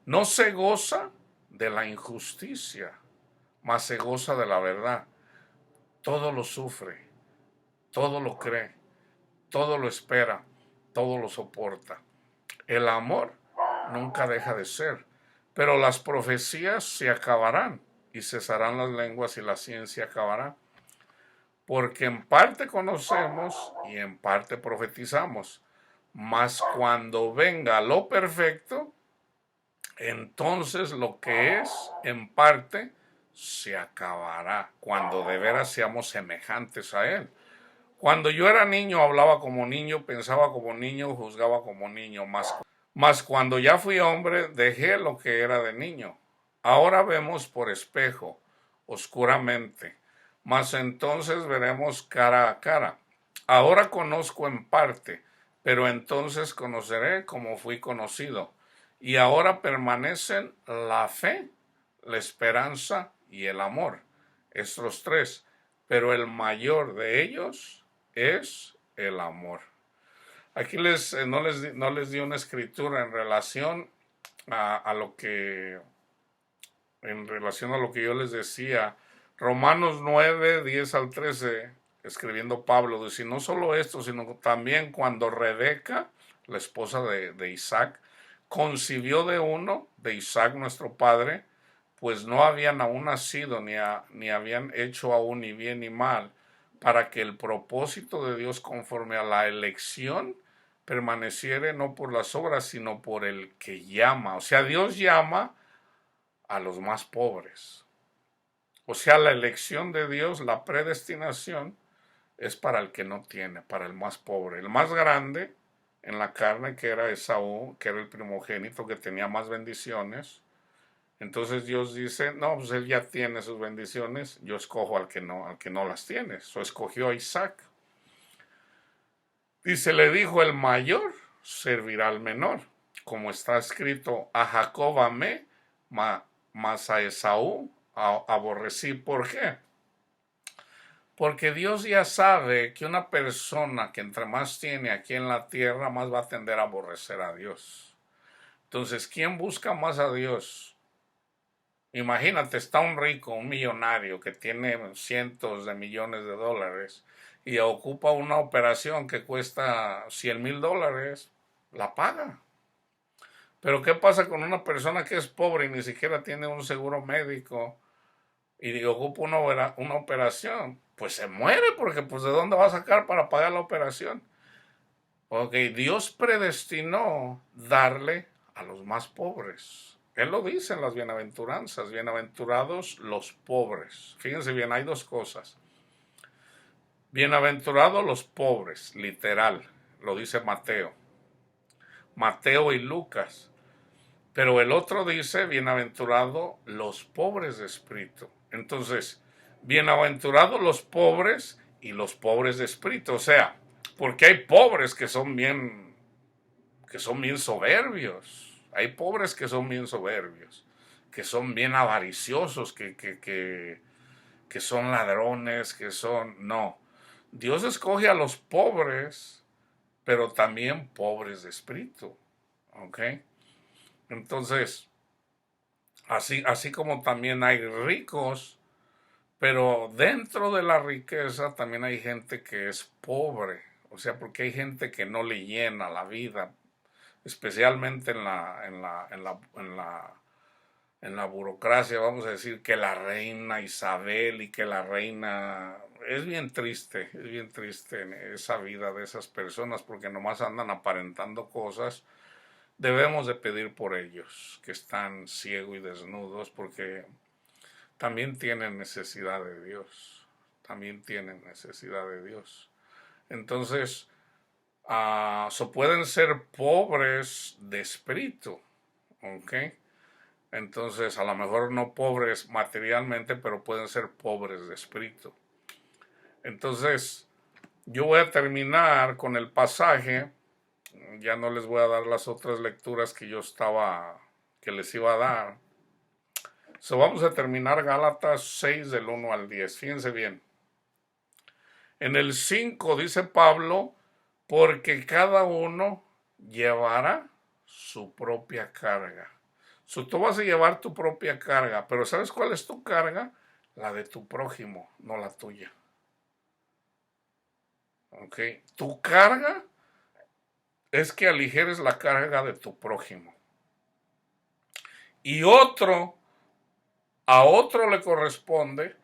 No se goza de la injusticia, mas se goza de la verdad. Todo lo sufre, todo lo cree, todo lo espera, todo lo soporta. El amor nunca deja de ser, pero las profecías se acabarán y cesarán las lenguas y la ciencia acabará. Porque en parte conocemos y en parte profetizamos, mas cuando venga lo perfecto, entonces lo que es en parte se acabará, cuando de veras seamos semejantes a Él. Cuando yo era niño hablaba como niño, pensaba como niño, juzgaba como niño, mas cuando ya fui hombre dejé lo que era de niño. Ahora vemos por espejo, oscuramente, mas entonces veremos cara a cara. Ahora conozco en parte, pero entonces conoceré como fui conocido. Y ahora permanecen la fe, la esperanza y el amor, estos tres, pero el mayor de ellos es el amor. Aquí no les di una escritura a lo que en relación a lo que yo les decía. Romanos 9, 10 al 13, escribiendo Pablo, dice, no solo esto, sino también cuando Rebeca, la esposa de Isaac, concibió de uno, de Isaac nuestro padre, pues no habían aún nacido, ni habían hecho aún ni bien ni mal, para que el propósito de Dios conforme a la elección permaneciere no por las obras, sino por el que llama. O sea, Dios llama a los más pobres. O sea, la elección de Dios, la predestinación, es para el que no tiene, para el más pobre. El más grande en la carne, que era Esaú, que era el primogénito, que tenía más bendiciones. Entonces Dios dice, no, pues él ya tiene sus bendiciones, yo escojo al que no las tiene. Eso escogió a Isaac. Dice, le dijo, el mayor servirá al menor. Como está escrito, a Jacob amé, mas a Esaú aborrecí. ¿Por qué? Porque Dios ya sabe que una persona que entre más tiene aquí en la tierra, más va a tender a aborrecer a Dios. Entonces, ¿quién busca más a Dios? Imagínate, está un rico, un millonario que tiene cientos de millones de dólares y ocupa una operación que cuesta $100,000, la paga. Pero ¿qué pasa con una persona que es pobre y ni siquiera tiene un seguro médico y ocupa una operación? Pues se muere porque pues ¿de dónde va a sacar para pagar la operación? Ok, Dios predestinó darle a los más pobres. Él lo dice en las bienaventuranzas, bienaventurados los pobres. Fíjense bien, hay dos cosas. Bienaventurados los pobres, literal, lo dice Mateo. Mateo y Lucas. Pero el otro dice, bienaventurados los pobres de espíritu. Entonces, bienaventurados los pobres y los pobres de espíritu. O sea, porque hay pobres que son bien soberbios. Hay pobres que son bien soberbios, que son bien avariciosos, que son ladrones, que son... No, Dios escoge a los pobres, pero también pobres de espíritu. ¿Ok? Entonces, así como también hay ricos, pero dentro de la riqueza también hay gente que es pobre. O sea, porque hay gente que no le llena la vida, especialmente en la burocracia. Vamos a decir que la reina Isabel y que la reina... es bien triste esa vida de esas personas porque nomás andan aparentando cosas. debemos de pedir por ellos que están ciegos y desnudos, porque también tienen necesidad de Dios. También tienen necesidad de Dios. Entonces, pueden ser pobres de espíritu, ¿ok? Entonces, a lo mejor no pobres materialmente, pero pueden ser pobres de espíritu. Entonces, yo voy a terminar con el pasaje. Ya no les voy a dar las otras lecturas que les iba a dar. Vamos a terminar Gálatas 6 del 1 al 10. Fíjense bien. En el 5 dice Pablo, porque cada uno llevará su propia carga. Tú vas a llevar tu propia carga, pero ¿sabes cuál es tu carga? La de tu prójimo, no la tuya. ¿Ok? Tu carga es que aligeres la carga de tu prójimo. Y a otro le corresponde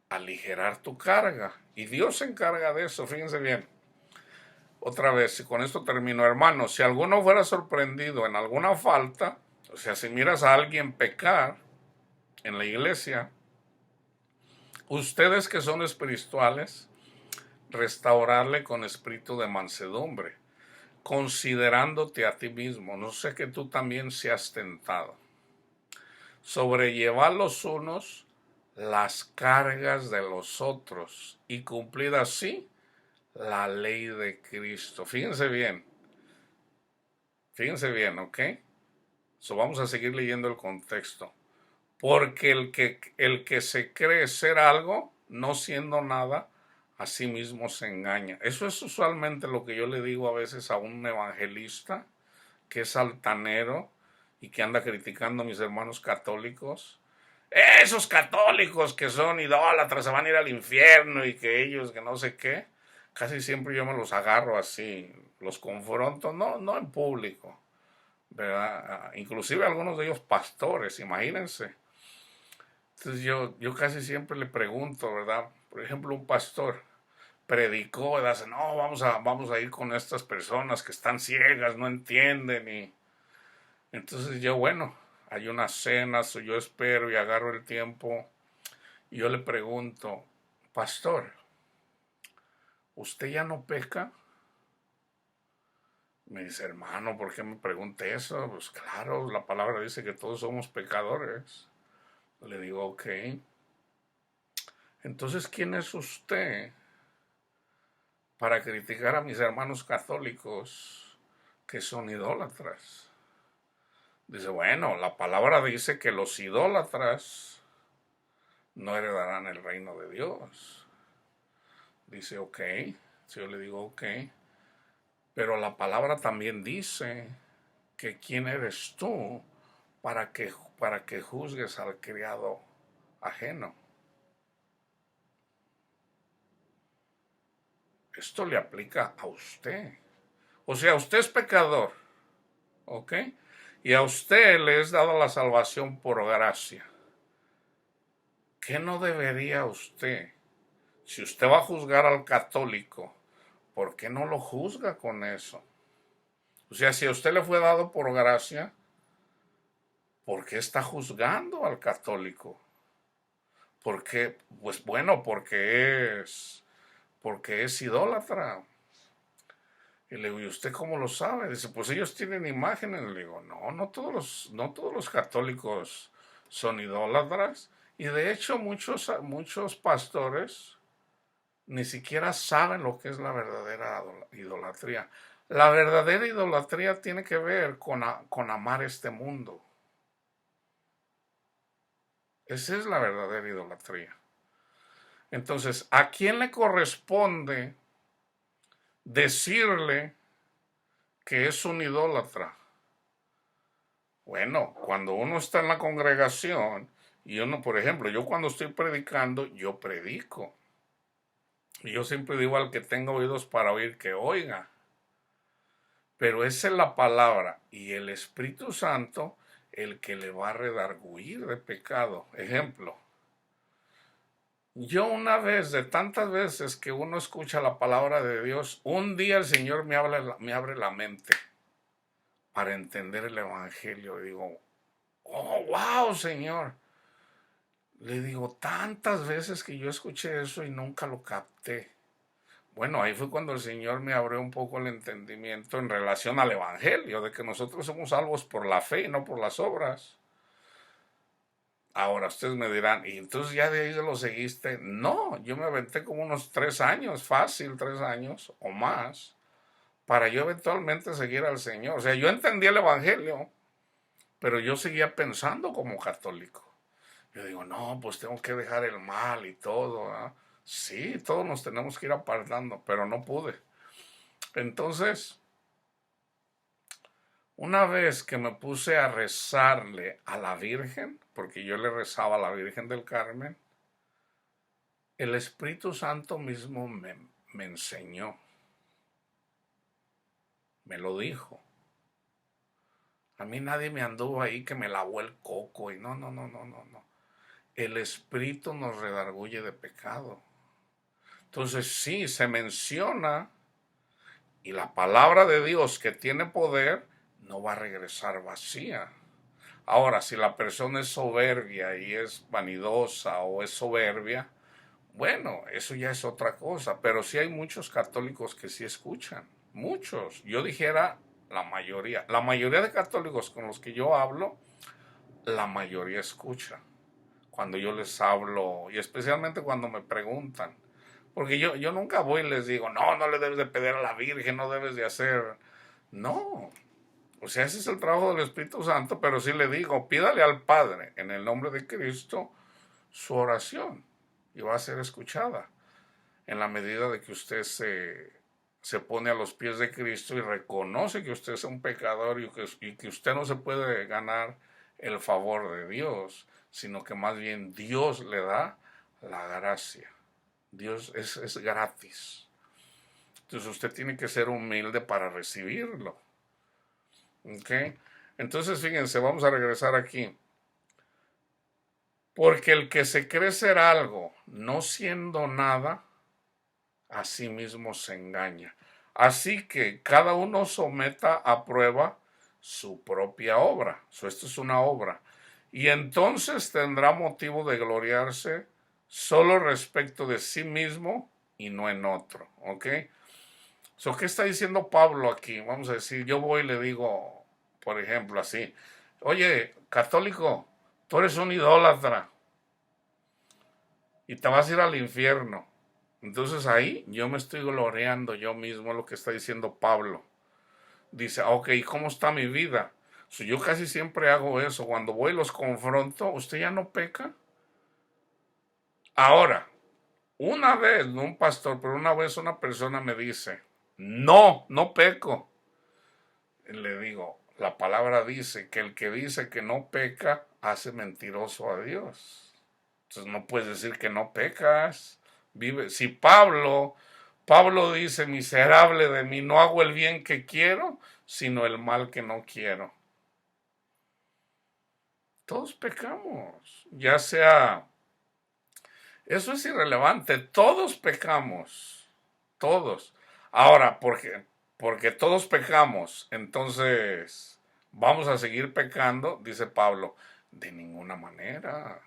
aligerar tu carga. Y Dios se encarga de eso, fíjense bien. Otra vez, y con esto termino, hermanos, si alguno fuera sorprendido en alguna falta, o sea, si miras a alguien pecar en la iglesia, ustedes que son espirituales, restaurarle con espíritu de mansedumbre, considerándote a ti mismo, no sé que tú también seas tentado, sobrellevar los unos las cargas de los otros y cumplir así la ley de Cristo. Fíjense bien, ¿ok? Vamos a seguir leyendo el contexto. Porque el que se cree ser algo, no siendo nada, a sí mismo se engaña. Eso es usualmente lo que yo le digo a veces a un evangelista que es altanero y que anda criticando a mis hermanos católicos. Esos católicos que son idólatras se van a ir al infierno y que ellos, que no sé qué. Casi siempre yo me los agarro así, los confronto, no en público, ¿verdad? Inclusive algunos de ellos pastores, imagínense. Entonces yo casi siempre le pregunto, ¿verdad? Por ejemplo, un pastor predicó, ¿verdad? No, vamos a ir con estas personas que están ciegas, no entienden. Y entonces yo, bueno, hay unas cenas, yo espero y agarro el tiempo. Y yo le pregunto, pastor, ¿usted ya no peca? Me dice, hermano, ¿por qué me pregunta eso? Pues claro, la palabra dice que todos somos pecadores. Le digo, ok. Entonces, ¿quién es usted para criticar a mis hermanos católicos que son idólatras? Dice, bueno, la palabra dice que los idólatras no heredarán el reino de Dios. Dice, ok. Yo le digo, ok. Pero la palabra también dice que quién eres tú para que juzgues al criado ajeno. Esto le aplica a usted. O sea, usted es pecador, ¿ok? Y a usted le es dada la salvación por gracia. ¿Qué no debería usted? Si usted va a juzgar al católico, ¿por qué no lo juzga con eso? O sea, si a usted le fue dado por gracia, ¿por qué está juzgando al católico? ¿Por qué? Pues bueno, porque es idólatra. Y le digo, ¿y usted cómo lo sabe? Dice, pues ellos tienen imágenes. Le digo, no todos los católicos son idólatras. Y de hecho muchos pastores ni siquiera saben lo que es la verdadera idolatría. La verdadera idolatría tiene que ver con amar este mundo. Esa es la verdadera idolatría. Entonces, ¿a quién le corresponde decirle que es un idólatra? Bueno, cuando uno está en la congregación y uno, por ejemplo, yo cuando estoy predicando, yo predico. Y yo siempre digo al que tenga oídos para oír, que oiga. Pero esa es la palabra y el Espíritu Santo el que le va a redarguir de pecado. Ejemplo, yo una vez, de tantas veces que uno escucha la palabra de Dios, un día el Señor me abre la mente. para entender el Evangelio. Y digo, oh, wow, Señor. Le digo, tantas veces que yo escuché eso y nunca lo capté. Bueno, ahí fue cuando el Señor me abrió un poco el entendimiento en relación al Evangelio, de que nosotros somos salvos por la fe y no por las obras. Ahora ustedes me dirán, ¿y entonces ya de ahí se lo seguiste? No, yo me aventé como unos 3 años, fácil, 3 años o más, para yo eventualmente seguir al Señor. O sea, yo entendí el Evangelio, pero yo seguía pensando como católico. Yo digo, no, pues tengo que dejar el mal y todo, ¿verdad? Sí, todos nos tenemos que ir apartando, pero no pude. Entonces, una vez que me puse a rezarle a la Virgen, porque yo le rezaba a la Virgen del Carmen, el Espíritu Santo mismo me enseñó, me lo dijo. A mí nadie me anduvo ahí que me lavó el coco y no, no, no, no, no, no. El Espíritu nos redarguye de pecado. Entonces sí, se menciona y la palabra de Dios que tiene poder no va a regresar vacía. Ahora, si la persona es soberbia y es vanidosa o es soberbia, bueno, eso ya es otra cosa, pero sí hay muchos católicos que sí escuchan, muchos. Yo dijera la mayoría de católicos con los que yo hablo, la mayoría escucha cuando yo les hablo y especialmente cuando me preguntan. Porque yo nunca voy y les digo, no, no le debes de pedir a la Virgen, no debes de hacer. No, o sea, ese es el trabajo del Espíritu Santo, pero sí le digo, pídale al Padre en el nombre de Cristo su oración y va a ser escuchada en la medida de que usted se pone a los pies de Cristo y reconoce que usted es un pecador y que usted no se puede ganar el favor de Dios, sino que más bien Dios le da la gracia. Dios es gratis. Entonces usted tiene que ser humilde para recibirlo. ¿Ok? Entonces fíjense, vamos a regresar aquí. Porque el que se cree ser algo, no siendo nada, a sí mismo se engaña. Así que cada uno someta a prueba su propia obra. Esto es una obra. Y entonces tendrá motivo de gloriarse solo respecto de sí mismo y no en otro. ¿Ok? ¿Qué está diciendo Pablo aquí? Vamos a decir, yo voy y le digo, por ejemplo, así, oye, católico, tú eres un idólatra y te vas a ir al infierno. Entonces ahí yo me estoy gloriando yo mismo lo que está diciendo Pablo. Dice, ok, ¿cómo está mi vida? Yo casi siempre hago eso. Cuando voy y los confronto, ¿usted ya no peca? Ahora, una vez, no un pastor, pero una vez una persona me dice, no, no peco. Y le digo, la palabra dice que el que dice que no peca hace mentiroso a Dios. Entonces no puedes decir que no pecas. Vive. Si Pablo dice, miserable de mí, no hago el bien que quiero, sino el mal que no quiero. Todos pecamos, ya sea, eso es irrelevante, todos pecamos, todos. Ahora, porque todos pecamos, entonces vamos a seguir pecando, dice Pablo, de ninguna manera,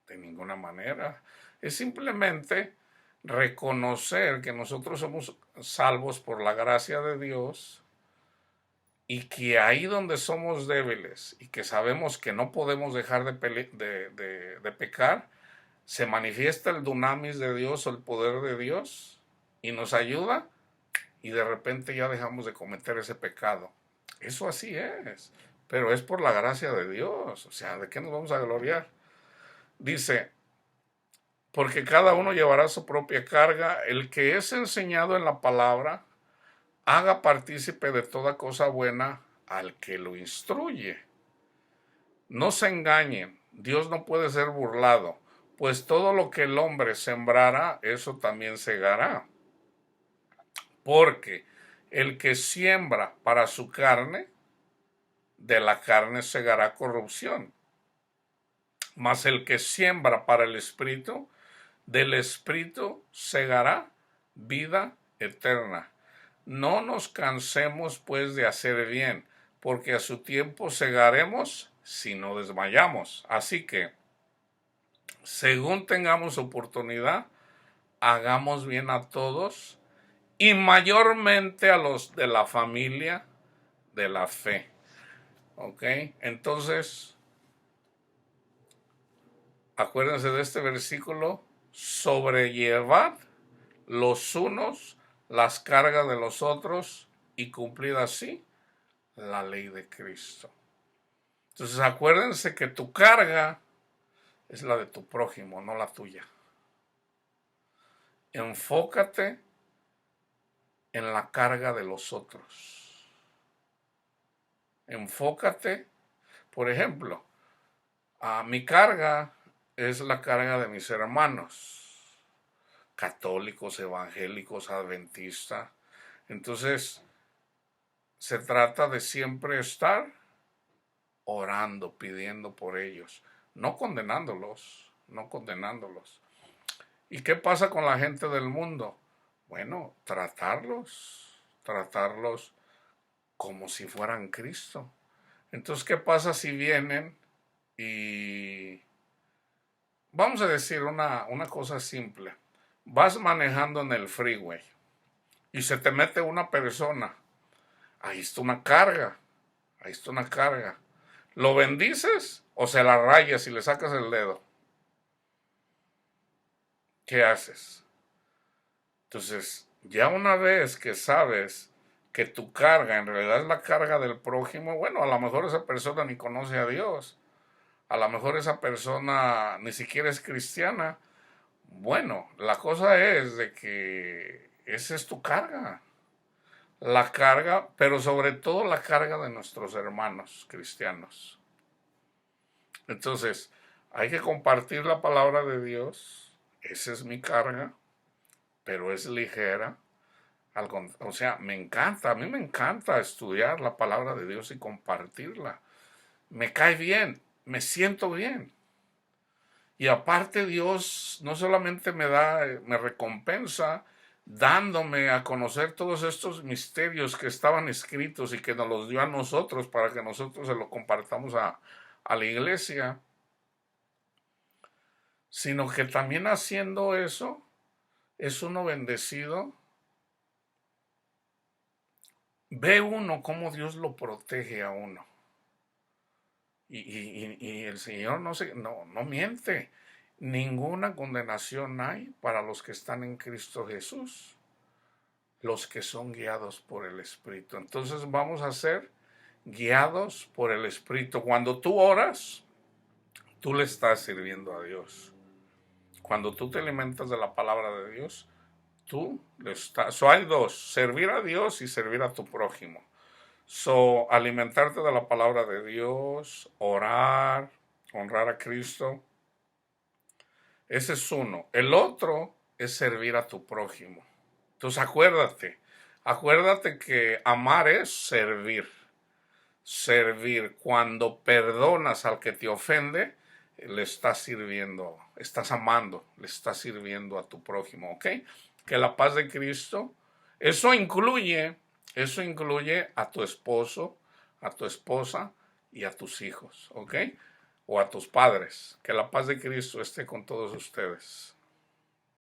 de ninguna manera. Es simplemente reconocer que nosotros somos salvos por la gracia de Dios y que ahí donde somos débiles y que sabemos que no podemos dejar de pecar, se manifiesta el dunamis de Dios o el poder de Dios y nos ayuda y de repente ya dejamos de cometer ese pecado. Eso así es, pero es por la gracia de Dios. O sea, ¿de qué nos vamos a gloriar? Dice, porque cada uno llevará su propia carga, el que es enseñado en la palabra, haga partícipe de toda cosa buena al que lo instruye. No se engañen, Dios no puede ser burlado, pues todo lo que el hombre sembrara, eso también segará. Porque el que siembra para su carne, de la carne segará corrupción. Mas el que siembra para el Espíritu, del Espíritu segará vida eterna. No nos cansemos pues de hacer bien, porque a su tiempo segaremos si no desmayamos. Así que, según tengamos oportunidad, hagamos bien a todos y mayormente a los de la familia de la fe. ¿Ok? Entonces, acuérdense de este versículo: sobrellevad los unos las cargas de los otros y cumplir así la ley de Cristo. Entonces acuérdense que tu carga es la de tu prójimo, no la tuya. Enfócate en la carga de los otros. Enfócate, por ejemplo, mi carga es la carga de mis hermanos, católicos, evangélicos, adventistas. Entonces, se trata de siempre estar orando, pidiendo por ellos, no condenándolos, no condenándolos. ¿Y qué pasa con la gente del mundo? Bueno, tratarlos como si fueran Cristo. Entonces, ¿qué pasa si vienen y vamos a decir una cosa simple? Vas manejando en el freeway y se te mete una persona. Ahí está una carga. Ahí está una carga. ¿Lo bendices o se la rayas y le sacas el dedo? ¿Qué haces? Entonces, ya una vez que sabes que tu carga en realidad es la carga del prójimo, bueno, a lo mejor esa persona ni conoce a Dios. A lo mejor esa persona ni siquiera es cristiana. Bueno, la cosa es de que esa es tu carga. La carga, pero sobre todo la carga de nuestros hermanos cristianos. Entonces, hay que compartir la palabra de Dios. Esa es mi carga, pero es ligera. O sea, me encanta, a mí me encanta estudiar la palabra de Dios y compartirla. Me cae bien, me siento bien. Y aparte Dios no solamente me recompensa dándome a conocer todos estos misterios que estaban escritos y que nos los dio a nosotros para que nosotros se lo compartamos a la iglesia, sino que también haciendo eso es uno bendecido. Ve uno cómo Dios lo protege a uno. Y el Señor no miente. Ninguna condenación hay para los que están en Cristo Jesús, los que son guiados por el Espíritu. Entonces vamos a ser guiados por el Espíritu. Cuando tú oras, tú le estás sirviendo a Dios. Cuando tú te alimentas de la palabra de Dios, tú le estás... hay dos: servir a Dios y servir a tu prójimo. Alimentarte de la palabra de Dios, orar, honrar a Cristo. Ese es uno. El otro es servir a tu prójimo. Entonces acuérdate que amar es servir. Servir. Cuando perdonas al que te ofende, le estás sirviendo, estás amando, le estás sirviendo a tu prójimo, ¿ok? Que la paz de Cristo, eso incluye a tu esposo, a tu esposa y a tus hijos, ¿ok? O a tus padres. Que la paz de Cristo esté con todos ustedes.